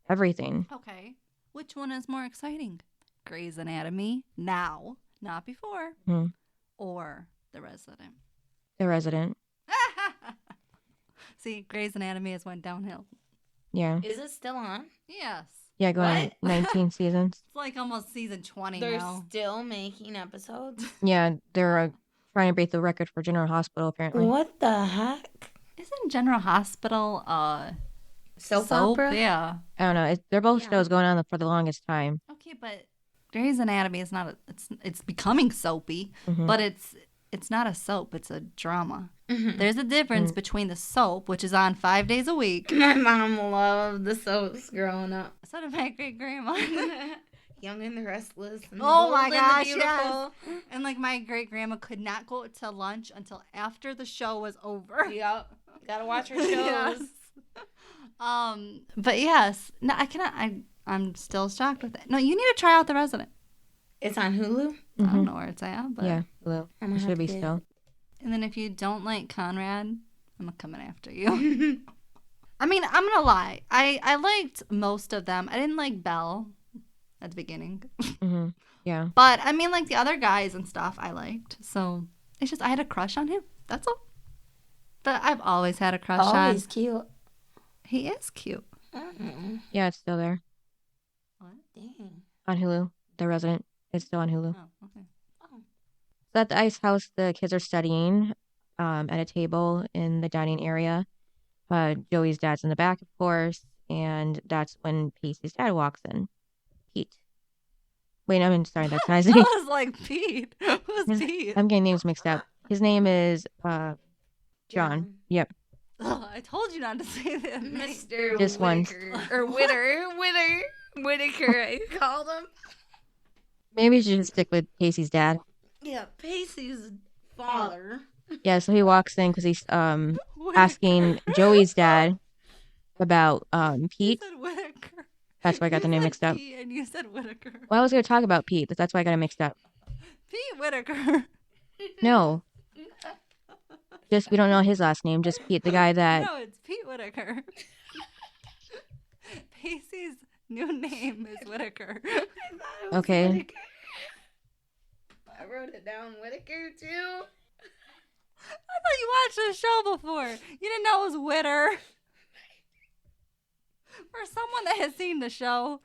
everything. Okay. Which one is more exciting? Grey's Anatomy now, not before, or The Resident? The Resident. See, Grey's Anatomy has went downhill. Yeah. Is it still on? Yes. Yeah, going on 19 seasons. It's like almost season 20 They're now. still making episodes? Yeah, they're trying to break the record for General Hospital, apparently. What the heck? Isn't General Hospital Soap opera? Yeah. I don't know. They're both shows going on for the longest time. Okay, but Grey's Anatomy is not it's becoming soapy, but it's not a soap, it's a drama. There's a difference between the soap, which is on 5 days a week. My mom loved the soaps growing up. So did my great grandma. Young and the Restless. And Oh Bold my and the gosh, Beautiful. yes. And like my great grandma could not go to lunch until after the show was over. Yep. Gotta watch her shows. Yes. But yes, no, I cannot. I'm still shocked with it. No, you need to try out The Resident. It's on Hulu? I don't know where it's at, but Yeah, well, I'm gonna it should have be to- still. And then if you don't like Conrad, I'm coming after you. I mean, I'm gonna lie. I liked most of them. I didn't like Belle at the beginning, Yeah. but I mean, like the other guys and stuff, I liked. So it's just I had a crush on him. That's all. But I've always had a crush Oh, on. he's cute. He is cute. Yeah, it's still there Dang. on Hulu. The Resident is still on Hulu. Oh, okay. So at the ice house, the kids are studying at a table in the dining area. Joey's dad's in the back, of course, and that's when Pacey's dad walks in. Pete. Wait, I mean, sorry, that's not his I name. was like Pete. Who's Pete? I'm getting names mixed up. His name is John. Yep. Ugh, I told you not to say that. Mr. Just once. Whitaker. Or Whitaker, I called him. Maybe you should just stick with Pacey's dad. Yeah, Pacey's father. Yeah, so he walks in because he's asking Joey's dad about Pete. You said Whitaker. That's why I got the name said mixed up. Pete and you said Whitaker. Well, I was going to talk about Pete, but that's why I got it mixed up. Pete Whitaker. No. Just, we don't know his last name. Just Pete, the guy that... No, it's Pete Whitaker. Pacey's new name is Whitaker. Okay. Whitaker. I wrote it down, Whitaker, too. I thought you watched the show before. You didn't know it was Whitter. For someone that has seen the show.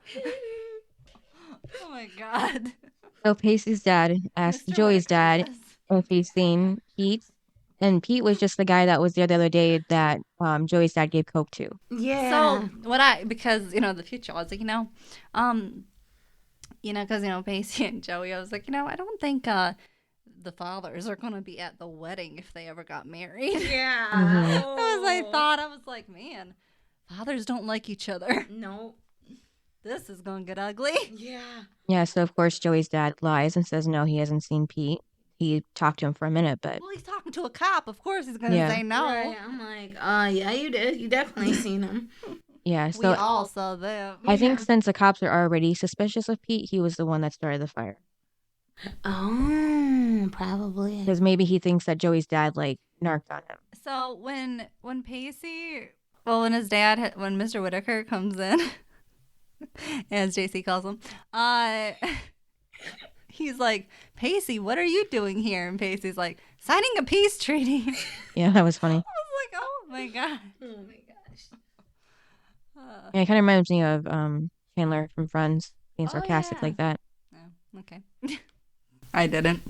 Oh my god. So Pacey's dad asked Mr. Joey's Whitaker, dad yes. if he's seen Pete. And Pete was just the guy that was there the other day that Joey's dad gave Coke to. Yeah. So because the future, I was like, because Pacey and Joey, I was like, I don't think the fathers are gonna be at the wedding if they ever got married. yeah. I was like, man, fathers don't like each other. No. This is gonna get ugly. Yeah. Yeah, so of course Joey's dad lies and says no, he hasn't seen Pete. He talked to him for a minute, but Well, he's talking to a cop. Of course, he's gonna Yeah. say no. Right. I'm like, yeah, you did. You definitely seen him. yeah, We so all saw them. I think since the cops are already suspicious of Pete, he was the one that started the fire. Oh, probably. Because maybe he thinks that Joey's dad narked on him. So when Pacey, when his dad, when Mr. Whitaker comes in, as Jaycee calls him, he's like, Pacey, what are you doing here? And Pacey's like, signing a peace treaty. Yeah, that was funny. I was like, oh my god. Oh my gosh. Yeah, it kind of reminds me of Chandler from Friends being Oh, sarcastic yeah. like that. Oh, okay. I didn't.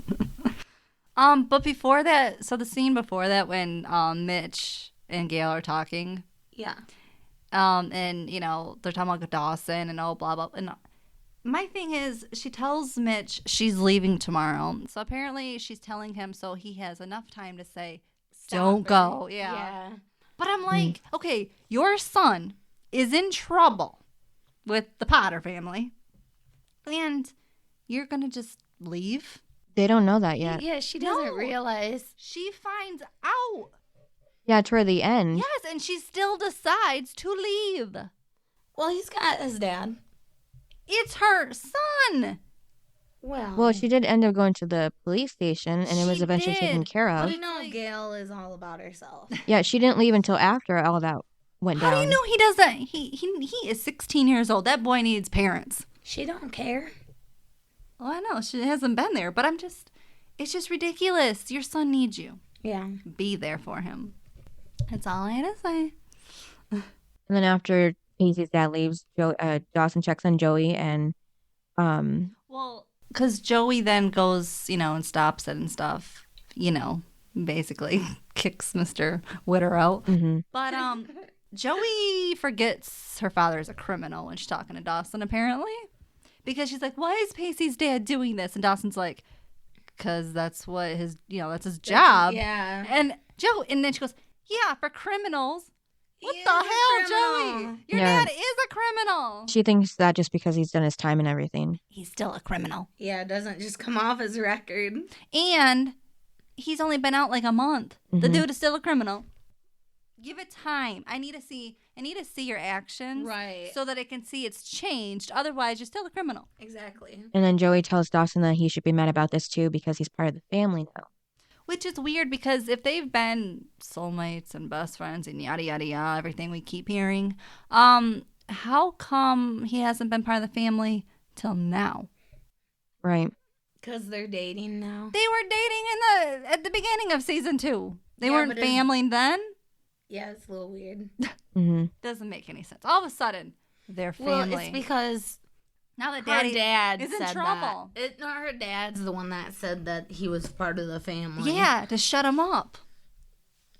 But before that, so the scene before that when Mitch and Gail are talking, Yeah. and they're talking about Dawson and blah blah. And my thing is, she tells Mitch she's leaving tomorrow, so apparently she's telling him so he has enough time to say, "Don't go." Yeah. Yeah. But I'm like, okay, your son is in trouble with the Potter family, and you're gonna just leave? They don't know that yet. Yeah, she doesn't No. realize. She finds out. Yeah, toward the end. Yes, and she still decides to leave. Well, he's got his dad. It's her son. Well, she did end up going to the police station, and it was She eventually taken did. care But of. you know, Gail is all about herself. Yeah, she didn't leave until after all that went How down. do you know he doesn't? He is 16 years old. That boy needs parents. She don't care. Well, I know she hasn't been there, but it's just ridiculous. Your son needs you. Yeah. Be there for him. That's all I had to say. And then after Pacey's dad leaves, Dawson checks on Joey, and Well, because Joey then goes, and stops it and stuff, basically kicks Mr. Witter out. mhm. But Joey forgets her father is a criminal when she's talking to Dawson, apparently. Because she's like, why is Pacey's dad doing this? And Dawson's like, because that's what that's his job. Yeah. And then she goes, yeah, for criminals. What He the is a hell, criminal. Joey? Your Yeah. dad is a criminal. she thinks that just because he's done his time and everything. He's still a criminal. Yeah, it doesn't just come off his record. And he's only been out like a month. The Mhm. dude is still a criminal. Give it time. I need to see your actions. Right. So that I can see it's changed. Otherwise, you're still a criminal. Exactly. And then Joey tells Dawson that he should be mad about this too because he's part of the family now. Which is weird because if they've been soulmates and best friends and yada yada yada, everything we keep hearing, how come he hasn't been part of the family till now? Right. Because they're dating now. They were dating at the beginning of season 2. They Yeah, weren't but it's- family then. Mm-hmm. It's a little weird. Doesn't make any sense. All of a sudden, they're family. Well, it's because now that her daddy dad is in said trouble. that. Her dad's the one that said that he was part of the family. Yeah, to shut him up.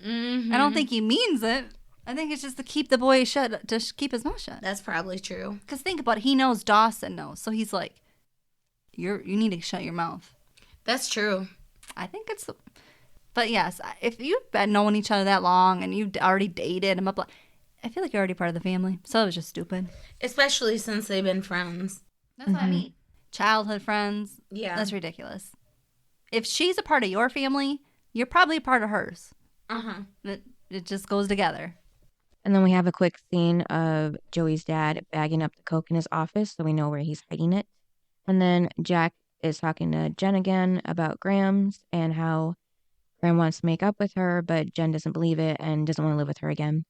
Mm-hmm. I don't think he means it. I think it's just to keep the boy shut, to keep his mouth shut. That's probably true. Because think about it, he knows Dawson knows, so he's like, you need to shut your mouth. That's true. I think it's, but yes, if you've been knowing each other that long and you've already dated him up, I feel like you're already part of the family. So it was just stupid. Especially since they've been friends. That's what I mean. Childhood friends. Yeah. That's ridiculous. If she's a part of your family, you're probably a part of hers. Uh-huh. It just goes together. And then we have a quick scene of Joey's dad bagging up the coke in his office so we know where he's hiding it. And then Jack is talking to Jen again about Grams and how Graham wants to make up with her, but Jen doesn't believe it and doesn't want to live with her again.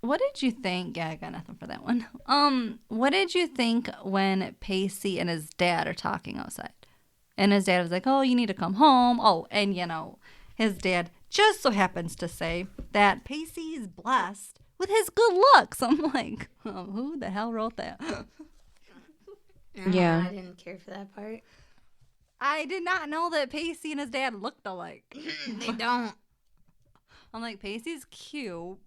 What did you think? Yeah, I got nothing for that one. What did you think when Pacey and his dad are talking outside? And his dad was like, oh, you need to come home. Oh, and his dad just so happens to say that Pacey's blessed with his good looks. I'm like, who the hell wrote that? Yeah. I didn't care for that part. I did not know that Pacey and his dad looked alike. They don't. I'm like, Pacey's cute.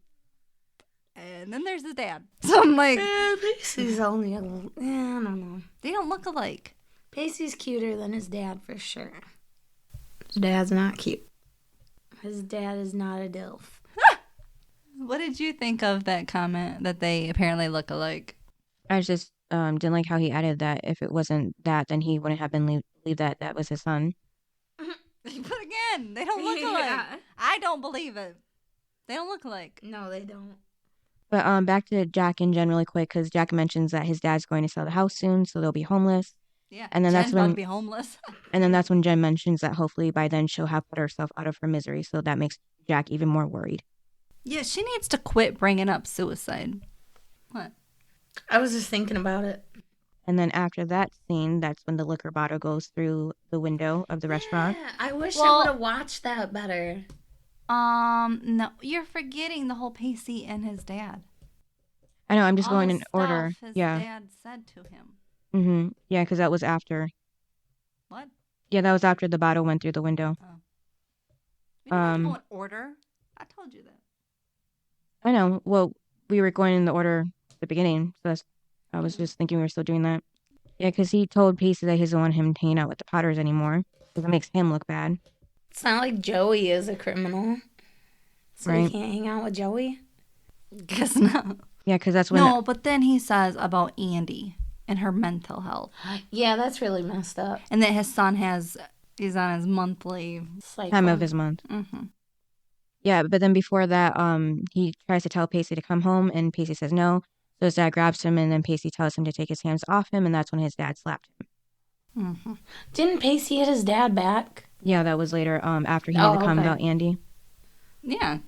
And then there's his dad. So I'm like, Pacey's only I don't know. they don't look alike. Pacey's cuter than his dad for sure. His dad's not cute. His dad is not a DILF. What did you think of that comment that they apparently look alike? I just didn't like how he added that if it wasn't that, then he wouldn't have believed that was his son. But again, they don't look alike. Yeah. I don't believe it. They don't look alike. No, they don't. But back to Jack and Jen really quick, because Jack mentions that his dad's going to sell the house soon, so they'll be homeless. Yeah. And then Jen's that's about when- to be homeless. And then that's when Jen mentions that hopefully by then she'll have put herself out of her misery, so that makes Jack even more worried. Yeah, she needs to quit bringing up suicide. What? I was just thinking about it. And then after that scene, that's when the liquor bottle goes through the window of the restaurant. Yeah, I wish Well- I would have watched that better. No, you're forgetting the whole Pacey and his dad. I know, I'm just All going the in order. stuff his Yeah. dad said to him. Mm-hmm. Yeah, because that was after. What? Yeah, that was after the bottle went through the window. We don't have to go in order. I told you that. I know. Well, we were going in the order at the beginning, so I was just thinking we were still doing that. Yeah, because he told Pacey that he doesn't want him hanging out with the Potters anymore, because it makes him look bad. It's not like Joey is a criminal. So Right. he can't hang out with Joey? Guess not. Yeah, because that's when... No, but then he says about Andy. and her mental health. Yeah, that's really messed up. And that his son he's on his monthly Cycle. Time of his month. Mm-hmm. Yeah, but then before that, he tries to tell Pacey to come home, and Pacey says no. So his dad grabs him, and then Pacey tells him to take his hands off him, and that's when his dad slapped him. Mm-hmm. Didn't Pacey hit his dad back? Yeah, that was later, after he made the comment about Andy. Yeah.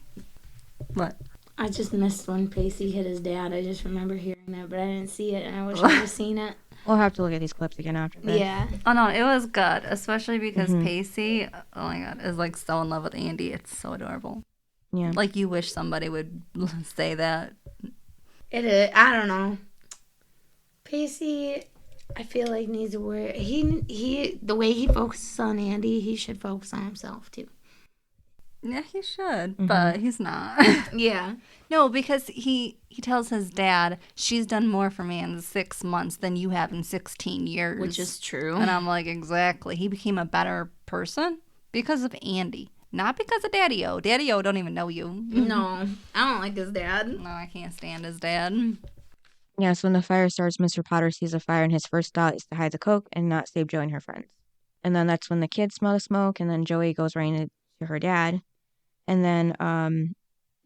What? I just missed when Pacey hit his dad. I just remember hearing that, but I didn't see it, and I wish I had seen it. We'll have to look at these clips again after this. Yeah. Oh, no, it was good, especially because Pacey, oh my God, is like so in love with Andy. It's so adorable. Yeah. Like, you wish somebody would say that. It is. I don't know. Pacey, I feel like needs to work. He the way he focuses on Andy, he should focus on himself too. Yeah, he should, but he's not. Yeah. No, because he tells his dad, she's done more for me in 6 months than you have in 16 years. Which is true. And I'm like, exactly. He became a better person because of Andy. Not because of Daddy-O. Daddy-O don't even know you. No, I don't like his dad. No, I can't stand his dad. Yeah, so when the fire starts, Mr. Potter sees a fire, and his first thought is to hide the coke and not save Joey and her friends. And then that's when the kids smell the smoke, and then Joey goes running to her dad. And then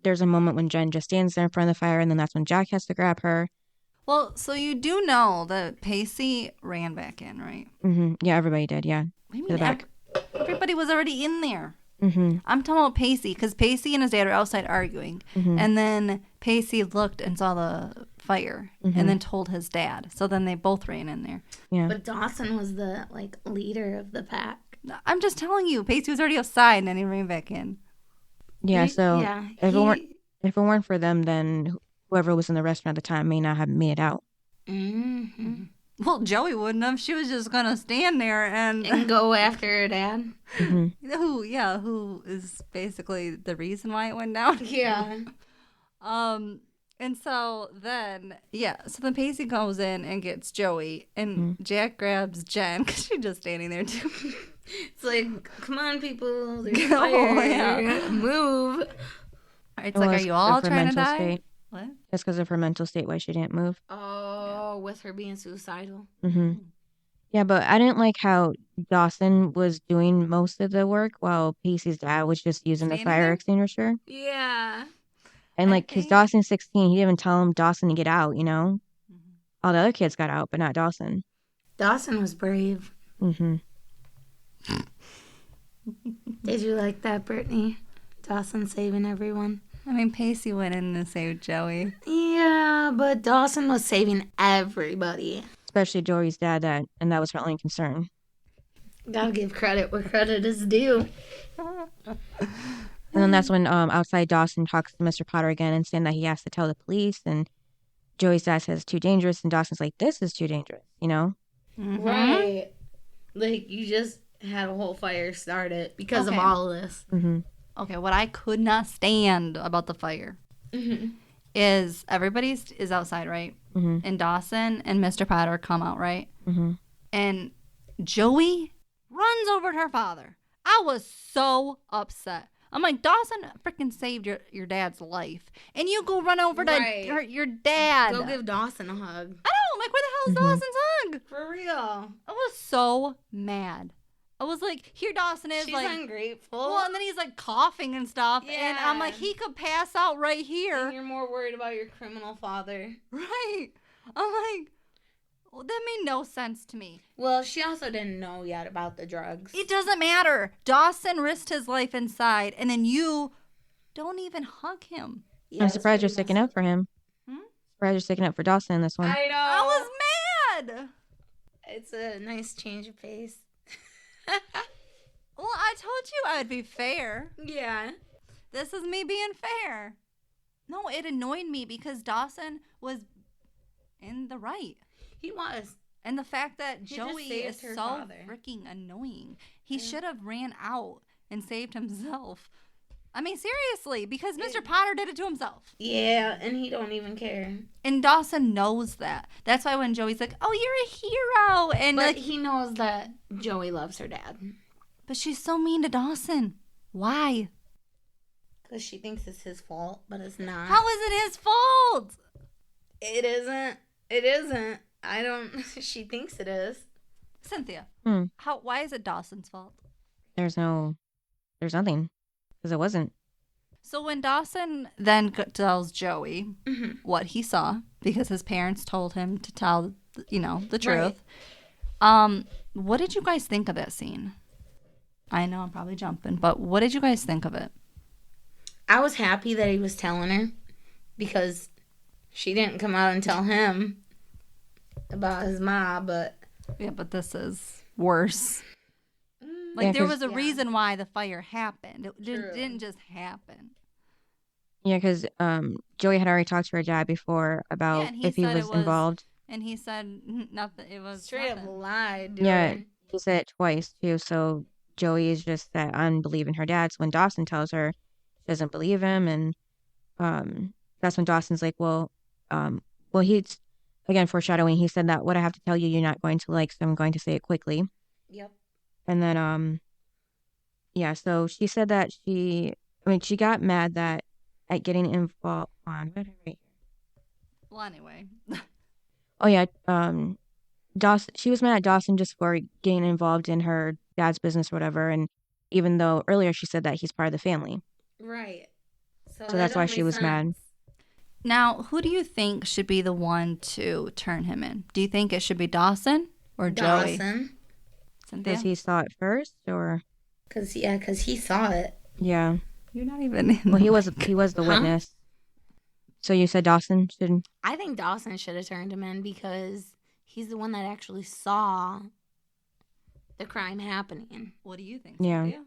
there's a moment when Jen just stands there in front of the fire, and then that's when Jack has to grab her. Well, so you do know that Pacey ran back in, right? Mm-hmm. Yeah, everybody did, yeah. What do you To the mean? back. Everybody was already in there. Mm-hmm. I'm talking about Pacey, because Pacey and his dad are outside arguing. Mm-hmm. And then Pacey looked and saw the fire and then told his dad. So then they both ran in there. Yeah. But Dawson was the leader of the pack. I'm just telling you, Pacey was already outside and then he ran back in. Yeah, so Yeah, if it weren't for them, then whoever was in the restaurant at the time may not have made it out. Mm-hmm. Well, Joey wouldn't have. She was just going to stand there And go after her dad. Mm-hmm. who is basically the reason why it went down. Yeah. And so then Pacey goes in and gets Joey, and Jack grabs Jen because she's just standing there too. It's like, come on, people. There's Oh, fire. yeah. Move. It's like, are you all trying to die? State. What? Just because of her mental state, why she didn't move. Oh, with her being suicidal. Mm-hmm. Yeah, but I didn't like how Dawson was doing most of the work while Pacey's dad was just using the Standing fire there? extinguisher. Yeah. And I like, because think- Dawson's 16, he didn't even tell him Dawson to get out, you know? All the other kids got out, but not Dawson. Dawson was brave. Mm-hmm. Did you like that, Brittany? Dawson saving everyone. I mean, Pacey went in and saved Joey. Yeah, but Dawson was saving everybody. Especially Joey's dad, and that was her only concern. Gotta give credit where credit is due. And then that's when outside Dawson talks to Mr. Potter again and saying that he has to tell the police. And Joey's dad says it's too dangerous. And Dawson's like, this is too dangerous, you know? Mm-hmm. Right. Like, you just had a whole fire started because of Okay. all of this. Mm-hmm. Okay, what I could not stand about the fire is everybody is outside, right? Mm-hmm. And Dawson and Mr. Potter come out, right? Mm-hmm. And Joey runs over to her father. I was so upset. I'm like, Dawson freaking saved your dad's life. And you go run over to Right. your dad. Go give Dawson a hug. I know. I'm like, where the hell is Dawson's hug? For real. I was so mad. I was like, here Dawson is. She's like, ungrateful. well, and then he's like coughing and stuff. And I'm like, Yeah. he could pass out right And here. you're more worried about your criminal father. Right. I'm like, well, that made no sense to me. Well, she also didn't know yet about the drugs. It doesn't matter. Dawson risked his life inside, and then you don't even hug him. Yeah, I'm it's surprised you're pretty sticking messed up for him. Surprised you're sticking up for Dawson in this one. I know. I was mad. It's a nice change of pace. Well, I told you I'd be fair. Yeah. This is me being fair. No, it annoyed me because Dawson was in the right. He was. And the fact that He just Joey saved is her so father. freaking annoying. He should have ran out and saved himself. I mean, seriously, because Mr. Potter did it to himself. Yeah, and he don't even care. And Dawson knows that. That's why when Joey's like, oh, you're a hero. And But like, he knows that Joey loves her dad. but she's so mean to Dawson. Why? Because she thinks it's his fault, but it's not. How is it his fault? It isn't. It isn't. I don't. She thinks it is. Cynthia, Hmm. why is it Dawson's fault? There's nothing. Because it wasn't. So when Dawson then tells Joey Mm-hmm. what he saw, because his parents told him to tell, the Right. truth, what did you guys think of that scene? I know I'm probably jumping, but what did you guys think of it? I was happy that he was telling her because she didn't come out and tell him about his ma, but Yeah, but this is worse. Like, Yeah, there 'cause- was a Yeah. reason why the fire happened. It True. didn't just happen. Yeah, because Joey had already talked to her dad before about and he if he said was it was- involved. And he said nothing. It was straight nothing. up lied to Yeah, her. he said it twice too. So Joey is just that unbelieving her dad. So when Dawson tells her, she doesn't believe him, and that's when Dawson's like, well, he's again foreshadowing. He said that what I have to tell you, you're not going to like, so I'm going to say it quickly. Yep. And then yeah. So she said that she got mad that at getting involved on what did I write here? Well, anyway. Oh yeah, Dawson. She was mad at Dawson just for getting involved in her dad's business or whatever, and even though earlier she said that he's part of the family, Right. so that that's why don't she make was mad. sense. Now, who do you think should be the one to turn him in? Do you think it should be Dawson or Joey? Dawson. Cynthia? Because he saw it first, or Cause he saw it. yeah. You're not even in Well, he was the Huh? witness. So you said Dawson should. I think Dawson should have turned him in because he's the one that actually saw the crime happening. What do you think, Yeah. Cynthia?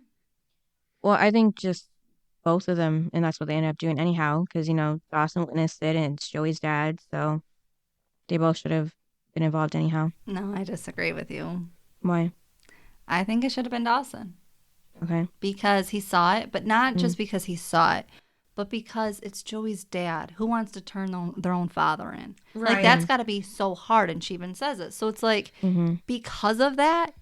Well, I think just both of them, and that's what they ended up doing anyhow. Because Dawson witnessed it, and it's Joey's dad, so they both should have been involved anyhow. No, I disagree with you. Why? I think it should have been Dawson Okay. because he saw it, but not just because he saw it, but because it's Joey's dad who wants to turn their own father in. Like, Right. that's got to be so hard, and she even says it. So it's like, because of that,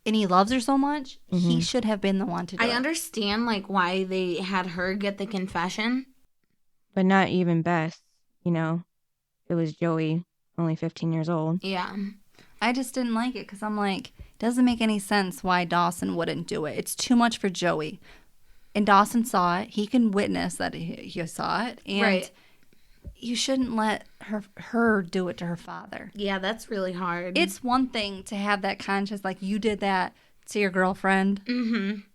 and he loves her so much, he should have been the one to do I it. understand like why they had her get the confession. But not even Bess. It was Joey, only 15 years old. Yeah. I just didn't like it because I'm like, it doesn't make any sense why Dawson wouldn't do it. It's too much for Joey. And Dawson saw it. He can witness that he saw it. And Right. you shouldn't let her do it to her father. Yeah, that's really hard. It's one thing to have that conscience, like you did that to your girlfriend,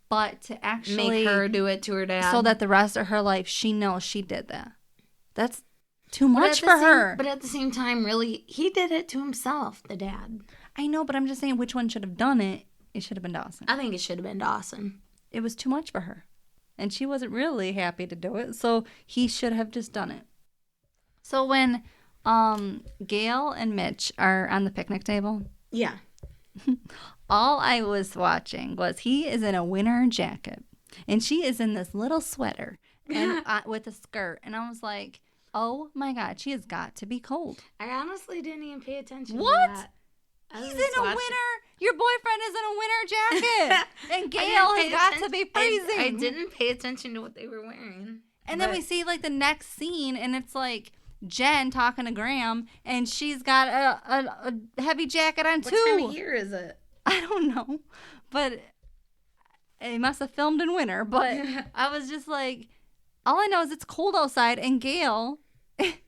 but to actually make her do it to her dad. so that the rest of her life she knows she did that. That's too But much at the for same- her. But at the same time, really, he did it to himself, the dad. I know, but I'm just saying which one should have done it. It should have been Dawson. I think it should have been Dawson. It was too much for her. And she wasn't really happy to do it, so he should have just done it. So when Gail and Mitch are on the picnic table, Yeah. all I was watching was he is in a winter jacket and she is in this little sweater and with a skirt, and I was like, oh my god, she has got to be cold. I honestly didn't even pay attention What? to that. I He's was in a watching- winter. Your boyfriend is in a winter jacket, and I Gail didn't has pay got to atten- be freezing. I didn't pay attention to what they were wearing. And then we see like the next scene, and it's like Jen talking to Graham, and she's got a heavy jacket on What too. time of year is it? I don't know, but it must have filmed in winter. But I was just like, all I know is it's cold outside, and Gail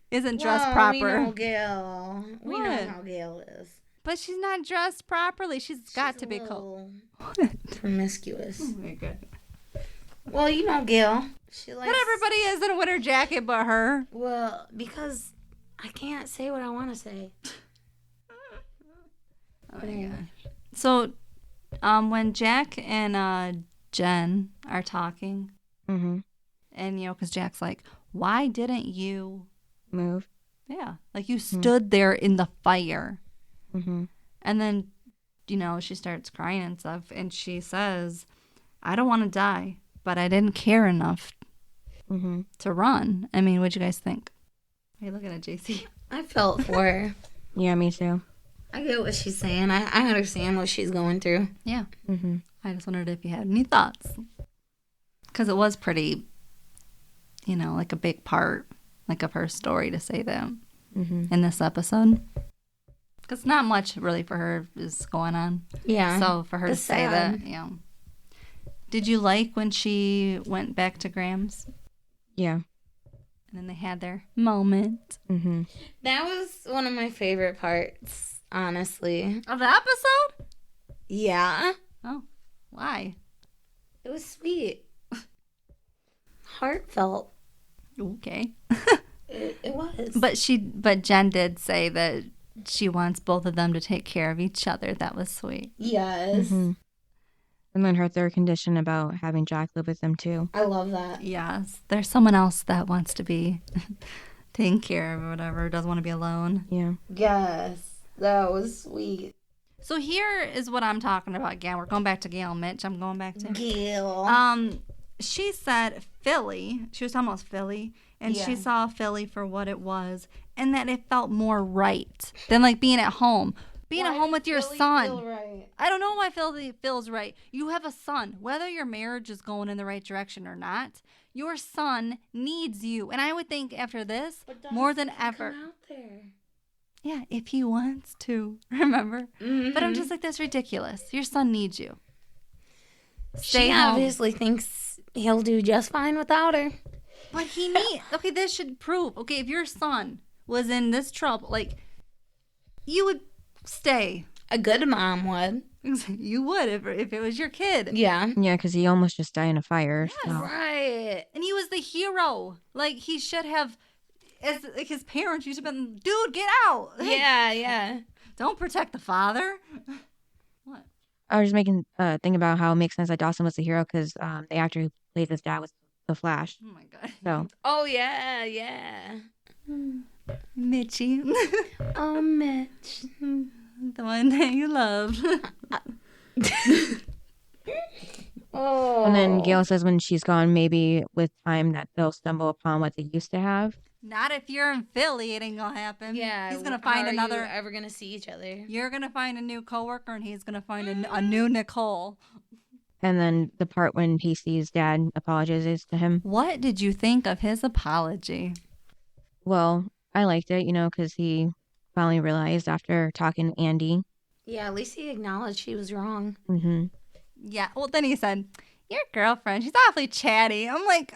isn't dressed Well, proper. We know Gail. We know What? how Gail is. But she's not dressed properly. She's got to be cold. little promiscuous. Oh my god. Well, you know Gail. She likes. But everybody is in a winter jacket but her. Well, because I can't say what I want to say. Oh my gosh. So, when Jack and Jen are talking, Mm-hmm. and because Jack's like, why didn't you? Move. Yeah, like you stood there in the fire, Mm-hmm. and then, she starts crying and stuff, and she says, I don't want to die, but I didn't care enough Mm-hmm. to run. I mean, what'd you guys think? Are you looking at Jaycee? I felt for her. Yeah, me too. I get what she's saying. I understand what she's going through. Yeah. Mm-hmm. I just wondered if you had any thoughts. Because it was pretty, like a big part, like of her story to say that Mm-hmm. in this episode. Because not much really for her is going on. Yeah. So for her to It's say sad. that, Did you like when she went back to Graham's Yeah. and then they had their moment Mm-hmm. That was one of my favorite parts, honestly. of the episode? Yeah. Oh, why? It was sweet. Heartfelt. Okay. It was. But Jen did say that she wants both of them to take care of each other. That was sweet. Yes. Mm-hmm. And then her third condition about having Jack live with them too. I love that. Yes, there's someone else that wants to be taken care of or whatever, doesn't want to be alone. Yeah. Yes. That was sweet. So here is what I'm talking about, Gail. We're going back to Gail, Mitch. I'm going back to Gail. She said Philly. She was talking about Philly, and she saw Philly for what it was, and that it felt more right than like being at home. Being at home with your son. Feel right? I don't know why Philly feels right. You have a son. Whether your marriage is going in the right direction or not, your son needs you. And I would think after this, more than ever. Come out there. Yeah, if he wants to. Remember? Mm-hmm. But I'm just like, that's ridiculous. Your son needs you. She home. obviously thinks he'll do just fine without her. But he needs. Okay, this should prove. Okay, if your son was in this trouble, like, you would stay. A good mom would. You would if it was your kid. Yeah. Yeah, because he almost just died in a fire. Yes. So. Right. And he was the hero. Like, he should have, as like his parents used to have been, dude, get out. Yeah. Don't protect the father. What? I was just making think about how it makes sense that Dawson was the hero because the actor who played his dad was the Flash. Oh, my God. So Oh, yeah. Mitchie. Oh, Mitch. The one that you love. Oh. and then Gail says when she's gone, maybe with time that they'll stumble upon what they used to have. Not if you're in Philly, it ain't gonna happen. Yeah. He's gonna find another. Are you ever gonna see each other? You're gonna find a new coworker, and he's gonna find a new Nicole. And then the part when Pacey's dad apologizes to him. What did you think of his apology? Well, I liked it, because he finally realized after talking to Andy. Yeah, at least he acknowledged she was wrong. Mm-hmm. Yeah. Well, then he said, "Your girlfriend, she's awfully chatty." I'm like,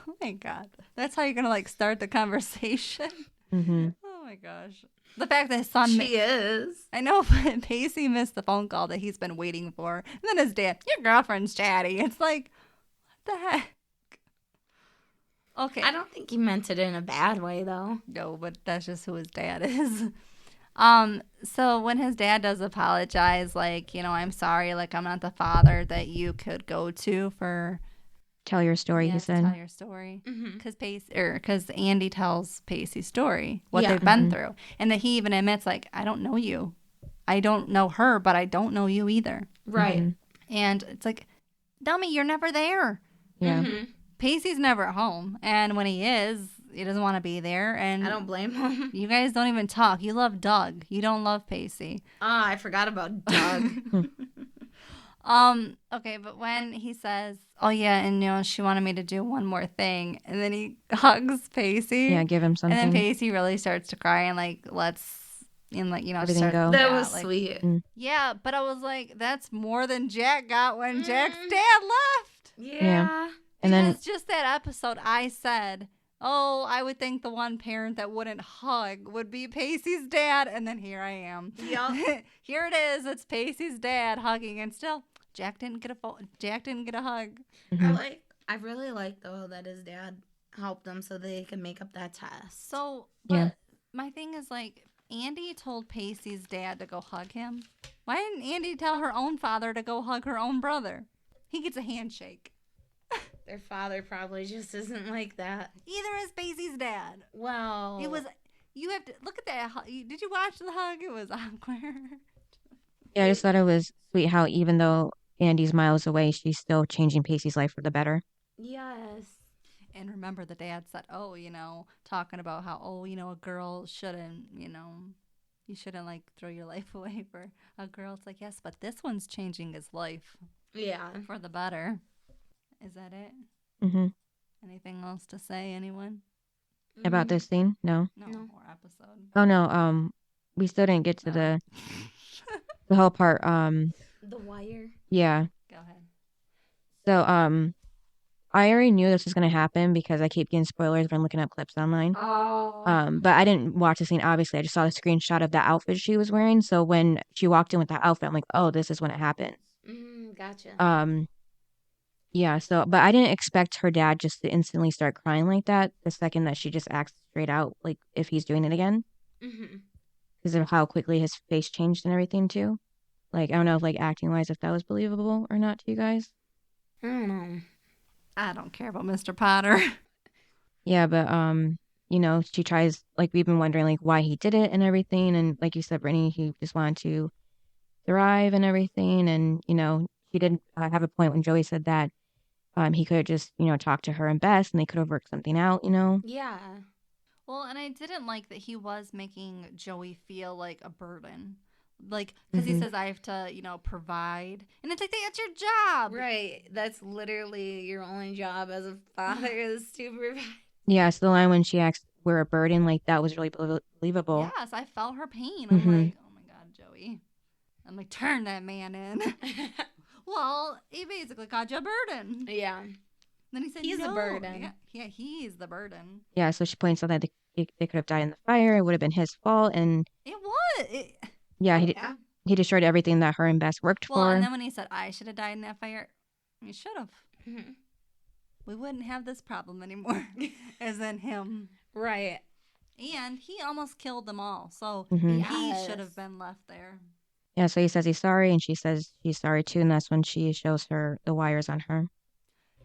oh my God, that's how you're gonna like start the conversation. Mm-hmm. Oh my gosh. The fact that his son She is. I know, but Pacey missed the phone call that he's been waiting for. And then his dad, "Your girlfriend's chatty." It's like, what the heck? Okay. I don't think he meant it in a bad way, though. No, but that's just who his dad is. So when his dad does apologize, like, I'm sorry, like, I'm not the father that you could go to for Tell your story, he to said. tell your story. Mm-hmm. Because Andy tells Pacey's story, what Yeah. they've been Mhm. through. And that he even admits, like, I don't know you. I don't know her, but I don't know you either. Right. Mhm. And it's like, dummy, you're never there. Yeah. Mm-hmm. Pacey's never at home. And when he is, he doesn't want to be there. And I don't blame him. you guys don't even talk. You love Doug. You don't love Pacey. I forgot about Doug. Okay, but when he says, "Oh yeah, and she wanted me to do one more thing," and then he hugs Pacey. Yeah, give him And something. then Pacey really starts to cry and like Everything start- go. That yeah, was like- sweet. Yeah, but I was like, that's more than Jack got when Jack's Mm. dad left. Yeah. And then Because just that episode, I said, "Oh, I would think the one parent that wouldn't hug would be Pacey's dad," and then here I am. Yup. Here it is. It's Pacey's dad hugging, and still Jack didn't get a hug. Mhm. I really like though that his dad helped him so they could make up that test. So, Yeah. but my thing is like, Andy told Pacey's dad to go hug him. Why didn't Andy tell her own father to go hug her own brother? He gets a handshake. Their father probably just isn't like that. Either is Pacey's dad. Well, It was. You have to look at that. Did you watch the hug? It was awkward. Yeah, I just thought it was sweet how even though Andy's miles away, she's still changing Pacey's life for the better. Yes. And remember, the dad said, "Oh, talking about how, a girl shouldn't, you shouldn't like throw your life away for a girl." It's like, yes, but this one's changing his life Yeah. for the better. Is that it? Mm-hmm. Anything else to say, anyone? About this scene? No. No, No. or episode. Oh no. we still didn't get to the whole part. The wire. Yeah. Go ahead. So, I already knew this was going to happen because I keep getting spoilers when I'm looking up clips online. Oh. But I didn't watch the scene, obviously. I just saw the screenshot of the outfit she was wearing. So when she walked in with that outfit, I'm like, oh, this is when it happened. Gotcha. Yeah, so, but I didn't expect her dad just to instantly start crying like that the second that she just acts straight out, like, if he's doing it again. Because of how quickly his face changed and everything, too. Like, I don't know if, like, acting-wise, if that was believable or not to you guys. I don't know. I don't care about Mr. Potter. Yeah, but, you know, she tries, like, we've been wondering, like, why he did it and everything. And like you said, Brittany, he just wanted to thrive and everything. And, you know, he did have a point when Joey said that he could have just, you know, talked to her and Bess and they could have worked something out, you know? Yeah. Well, and I didn't like that he was making Joey feel like a burden. Like, because he says, I have to, you know, provide. And it's like, that's your job. Right. That's literally your only job as a father is to provide. Yeah, so the line when she asked, we're a burden, like, that was really believable. Yes, I felt her pain. I'm like, oh my God, Joey. I'm like, turn that man in. Well, he basically called you a burden. Yeah. Then he said, He's no. the burden. Yeah, he's the burden. Yeah, so she points out that they could have died in the fire. It would have been his fault. And It was. yeah, he destroyed everything that her and Bess worked Well, for. and then when he said, I should have died in that fire, you should have. We wouldn't have this problem anymore, as in him. Right. And he almost killed them all, so Mhm. he should have been left there. Yeah, so he says he's sorry, and she says she's sorry too, and that's when she shows her the wires on her.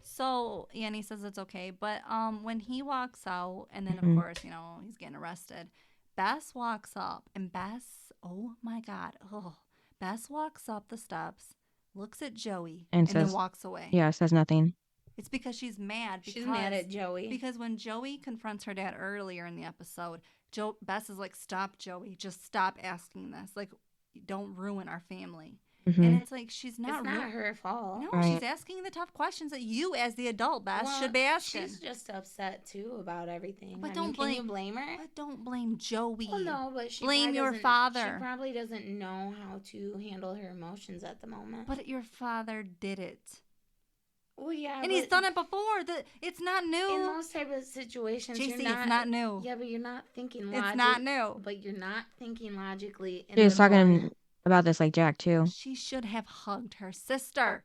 So, yeah, and he says it's okay, but when he walks out, and then, of course, you know, he's getting arrested, Bess walks up, and Bess, oh my God, Bess walks up the steps, looks at Joey, and says, then walks away. Yeah, says nothing. It's because she's mad. She's mad at Joey. Because when Joey confronts her dad earlier in the episode, Bess is like, stop, Joey. Just stop asking this. Like, don't ruin our family. And it's like, she's not... It's not her fault. No, Right. she's asking the tough questions that you, as the adult, Bess, should be asking. She's just upset, too, about everything. But Can you blame her? But don't blame Joey. Well, no, but she blame probably your doesn't- father. She probably doesn't know how to handle her emotions at the moment. But your father did it. Well, yeah, And he's done it before. It's not new. In those type of situations, Jaycee, you're not, it's not new. Yeah, but you're not thinking logically. It's not new. But you're not thinking logically. She was talking about this like Jack too. She should have hugged her sister.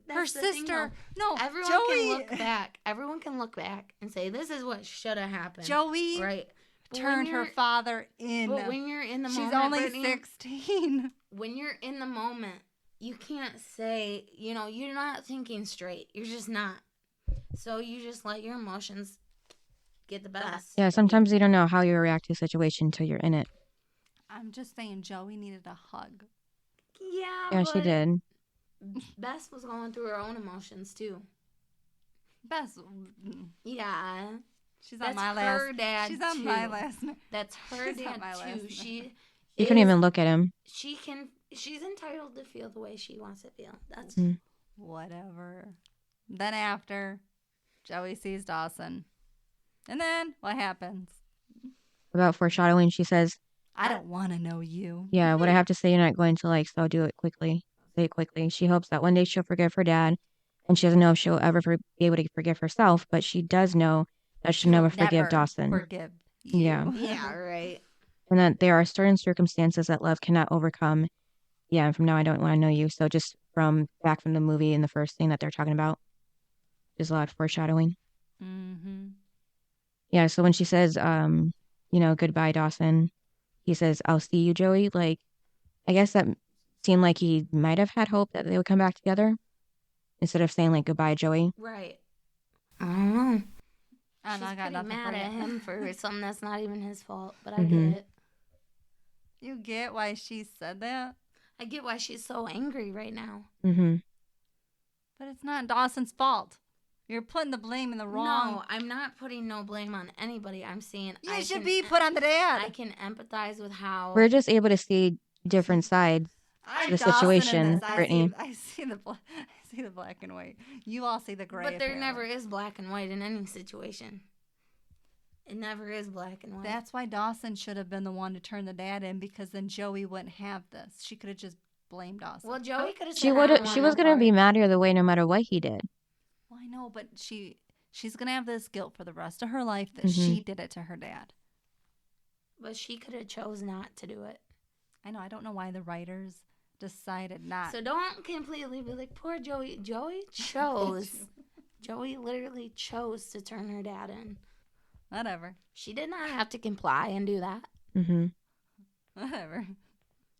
That's Her the thing, sister. though. No, everyone Joey. can look back. Everyone can look back and say this is what should have happened. Joey right? But turned her father in. But when you're in the She's moment, only Brittany, 16. when you're in the moment, you can't say, you know, you're not thinking straight. You're just not. So you just let your emotions get the best. Yeah, sometimes you don't know how you react to a situation until you're in it. I'm just saying, Joey needed a hug. Yeah, she did. Bess was going through her own emotions too. Bess. Yeah. She's That's on my her last. dad, She's on too. my last. That's her She's on dad my too. last She couldn't even look at him. She's entitled to feel the way she wants to feel. That's Whatever. Then after, Joey sees Dawson. And then what happens? About foreshadowing, she says, I don't want to know you. yeah, what I have to say, you're not going to like, so do it quickly. Say it quickly. She hopes that one day she'll forgive her dad, and she doesn't know if she'll ever be able to forgive herself, but she does know that she'll never forgive Dawson. Forgive you. Yeah. yeah, right. And that there are certain circumstances that love cannot overcome. Yeah, and from now I don't want to know you. So just from back from the movie and the first thing that they're talking about, there's a lot of foreshadowing. Mm-hmm. Yeah, so when she says, you know, goodbye, Dawson, he says, I'll see you, Joey. Like, I guess that seemed like he might have had hope that they would come back together instead of saying, like, goodbye, Joey. Right. I don't know. And She's I got pretty nothing mad for at you. him for something that's not even his fault, but I get it. You get why she said that? I get why she's so angry right now. Mm-hmm. But it's not Dawson's fault. You're putting the blame in the wrong. No, I'm not putting no blame on anybody. I'm saying You should be put on the dad. I can empathize with how We're just able to see different sides of the Dawson in situation, this. Brittany. I see the black and white. You all see the gray. But there apparently. never is black and white in any situation. It never is black and white. That's why Dawson should have been the one to turn the dad in, because then Joey wouldn't have this. She could have just blamed Dawson. Well, Joey could have She was gonna be mad either way, no matter what he did. Well, I know, but she's gonna have this guilt for the rest of her life that she did it to her dad. But she could have chose not to do it. I know. I don't know why the writers decided not. So don't completely be like, poor Joey. Joey chose. Joey literally chose to turn her dad in. Whatever. She did not have to comply and do that. Mm-hmm. Whatever.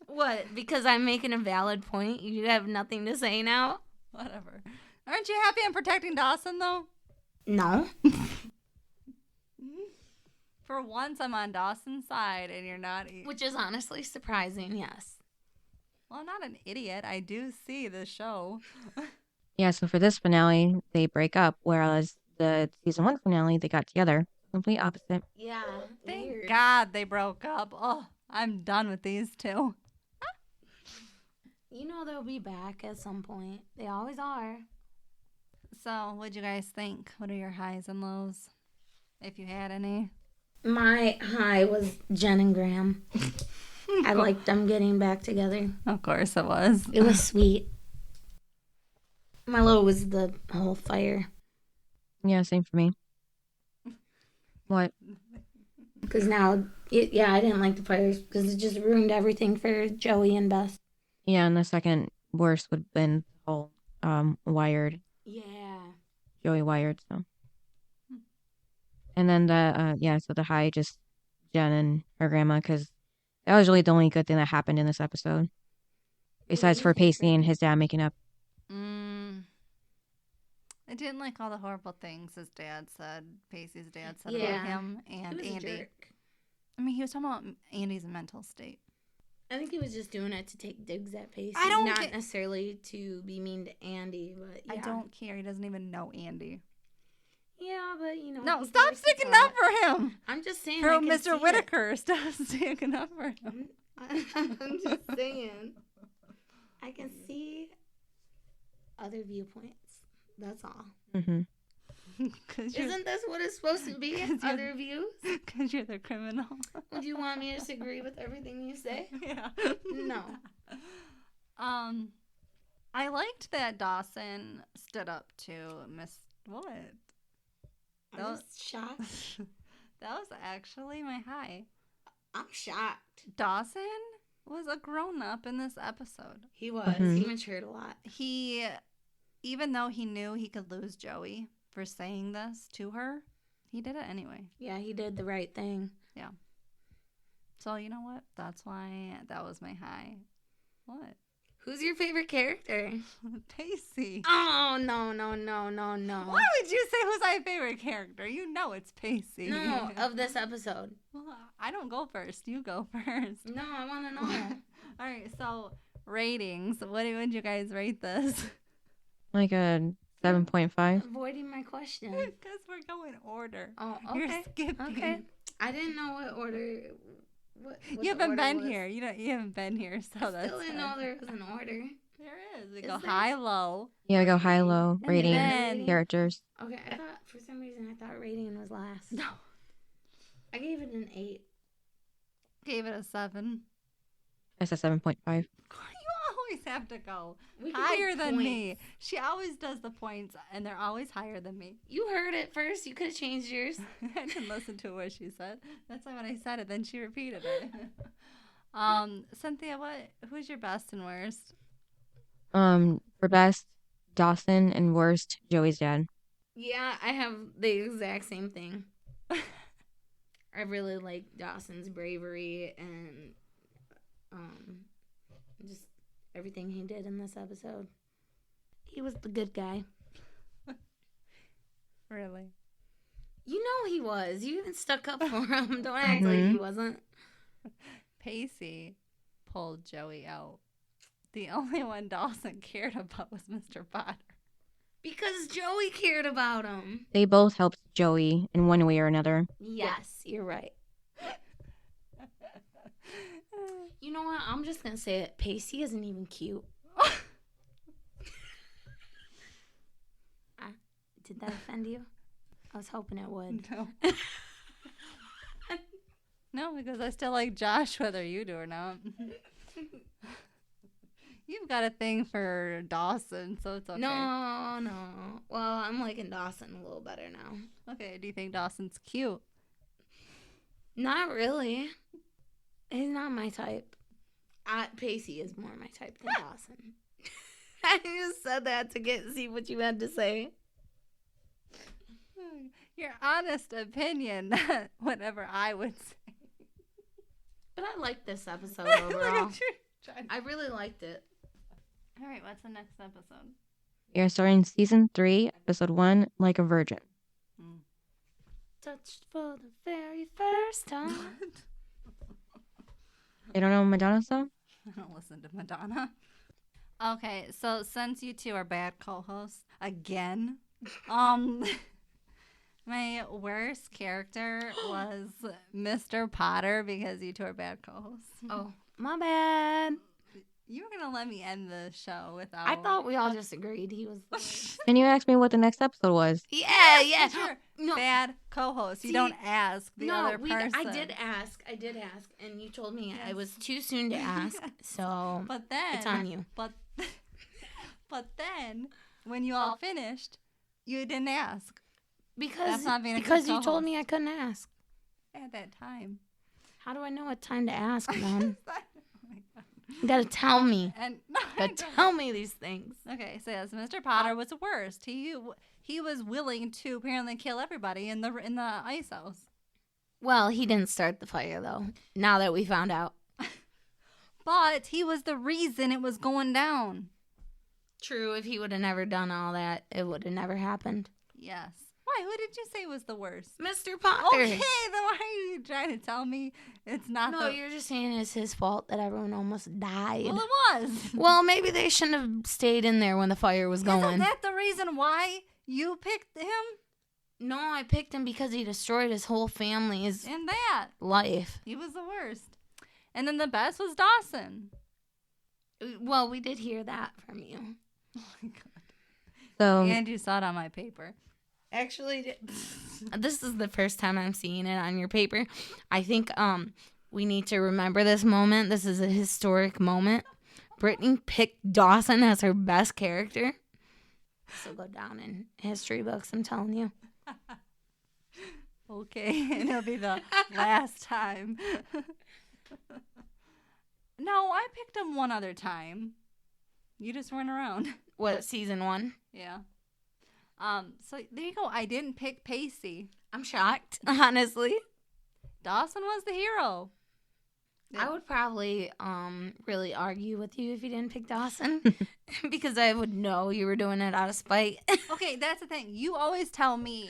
What? Because I'm making a valid point? You have nothing to say now? Whatever. Aren't you happy I'm protecting Dawson, though? No. For once, I'm on Dawson's side, and you're not. Which is honestly surprising, yes. Well, I'm not an idiot. I do see the show. Yeah, so for this finale, they break up, whereas the season 1 finale, they got together. Complete opposite. Yeah. Thank Weird. God they broke up. Oh, I'm done with these two. You know they'll be back at some point. They always are. So, what'd you guys think? What are your highs and lows, if you had any? My high was Jen and Graham. I liked them getting back together. Of course it was. It was sweet. My low was the whole fire. Yeah, same for me. What? Because now, I didn't like the fires because it just ruined everything for Joey and Beth. Yeah, and the second worst would have been the whole wired. Yeah. Joey wired, so. And then so the high, just Jen and her grandma, because that was really the only good thing that happened in this episode. Besides for Pacey and his dad making up. I didn't like all the horrible things his dad said, Pacey's dad said Yeah. about him and He was a Andy. jerk. I mean, he was talking about Andy's mental state. I think he was just doing it to take digs at Pacey. I don't Not get- necessarily to be mean to Andy, but yeah. I don't care. He doesn't even know Andy. Yeah, but you know. No, he stop likes to sticking talk. up for him. I'm just saying. For I can see Mr. it. Whitaker, stop sticking up for him. I'm just saying. I can see other viewpoints. That's all. Mm-hmm. Isn't this what it's supposed to be? Other views? Because you're the criminal. Would you want me to disagree with everything you say? Yeah. No. I liked that Dawson stood up to Miss. What? I'm just shocked. That was actually my high. I'm shocked. Dawson was a grown up in this episode. He was. Mhm. He matured a lot. He, even though he knew he could lose Joey for saying this to her, he did it anyway. Yeah, he did the right thing. So you know what? That's why that was my high. What? Who's your favorite character? Pacey. Oh, no. Why would you say who's my favorite character? You know it's Pacey. No, of this episode. Well, I don't go first. You go first. No, I want to know. All right, so ratings. What would you guys rate this? Like a 7.5. Avoiding my question. Because we're going order. Oh, You're okay. skipping. Okay. I didn't know what order. What You the haven't order been was. here. You haven't been here, so I that's still didn't know there was an order. There is. We Is go there? high, low. Yeah, we go high, low, And rating, then- characters. Okay, I thought for some reason I thought rating was last. No. I gave it an 8. Gave it a 7. That's a 7.5. You always have to go We could go higher than points. me. She always does the points, and they're always higher than me. You heard it first. You could have changed yours. I didn't listen to what she said. That's why when I said it, then she repeated it. Cynthia, who's your best and worst? For best, Dawson, and worst, Joey's dad. Yeah, I have the exact same thing. I really like Dawson's bravery and just everything he did in this episode. He was the good guy. Really? You know he was. You even stuck up for him. Don't act like he wasn't. Pacey pulled Joey out. The only one Dawson cared about was Mr. Potter. Because Joey cared about him. They both helped Joey in one way or another. Yes, you're right. You know what? I'm just going to say it. Pacey isn't even cute. Did that offend you? I was hoping it would. No. No, because I still like Josh, whether you do or not. You've got a thing for Dawson, so it's okay. No. Well, I'm liking Dawson a little better now. Okay, do you think Dawson's cute? Not really. He's not my type. Pacey is more my type than Dawson. I just said that to see what you had to say. Your honest opinion, not whatever I would say. But I liked this episode overall. I really liked it. All right, what's the next episode? We are starting season 3, episode 1, Like a Virgin. Touched for the very first time. You don't know Madonna song? I don't listen to Madonna. Okay, so since you two are bad co-hosts again, my worst character was Mr. Potter because you two are bad co-hosts. Oh, my bad. You were gonna let me end the show without. I thought we all just agreed he was the worst. And you asked me what the next episode was. Yeah. You're bad co-host. You don't ask the other person. I did ask, and you told me I was too soon to ask. So, but then it's on you. But then, when you all finished, you didn't ask. Because not being a because good you told me I couldn't ask. At that time. How do I know what time to ask, Mom? Oh my God. You gotta tell me. And Tell me these things. Okay, so yes, Mr. Potter was the worst. He was willing to apparently kill everybody in the ice house. Well, he didn't start the fire though. Now that we found out. But he was the reason it was going down. True, if he would have never done all that, it would have never happened. Yes. Why? Who did you say was the worst? Mr. Potter. Okay, then why are you trying to tell me it's not No, you're just saying it's his fault that everyone almost died. Well, it was. Well, maybe they shouldn't have stayed in there when the fire was going. Isn't that the reason why you picked him? No, I picked him because he destroyed his whole family's And that. life. He was the worst. And then the best was Dawson. Well, we did hear that from you. Oh my God. So, And you saw it on my paper. Actually, this is the first time I'm seeing it on your paper. I think we need to remember this moment. This is a historic moment. Brittany picked Dawson as her best character. This will go down in history books, I'm telling you. Okay, and it'll be the last time. No, I picked him one other time. You just weren't around. What, season 1? Yeah. So there you go. I didn't pick Pacey. I'm shocked, honestly. Dawson was the hero. I would probably really argue with you if you didn't pick Dawson because I would know you were doing it out of spite. Okay, that's the thing. You always tell me.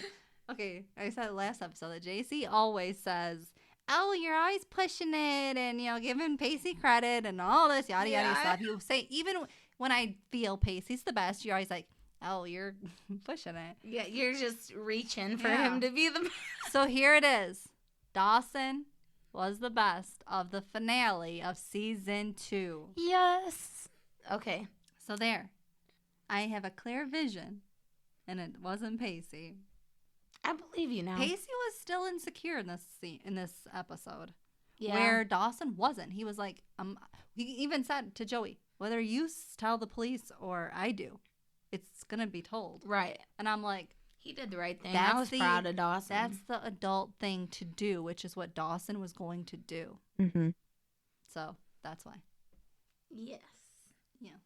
Okay, I said it last episode that Jaycee always says, "Oh, you're always pushing it and giving Pacey credit and all this yada yada stuff." You say even when I feel Pacey's the best, you're always like, "Oh, you're pushing it." Yeah, you're just reaching for him to be the best. So here it is. Dawson was the best of the finale of season 2. Yes. Okay. So there. I have a clear vision, and it wasn't Pacey. I believe you now. Pacey was still insecure in this scene, in this episode, Yeah. where Dawson wasn't. He was like, he even said to Joey, "Whether you tell the police or I do, it's gonna be told." Right. And I'm like, He did the right thing. I was proud of Dawson. that's the adult thing to do, which is what Dawson was going to do. mm-hmm. So that's why. Yes. Yes.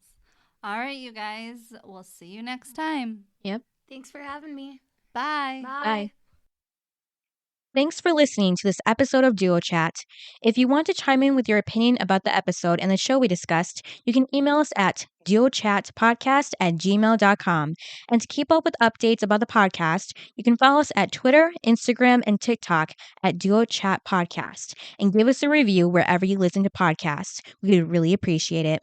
All right, you guys. We'll see you next time. Yep. Thanks for having me. Bye. Bye. Thanks for listening to this episode of Duo Chat. If you want to chime in with your opinion about the episode and the show we discussed, you can email us at duochatpodcast@gmail.com. And to keep up with updates about the podcast, you can follow us at Twitter, Instagram, and TikTok at Duo Chat Podcast. And give us a review wherever you listen to podcasts. We would really appreciate it.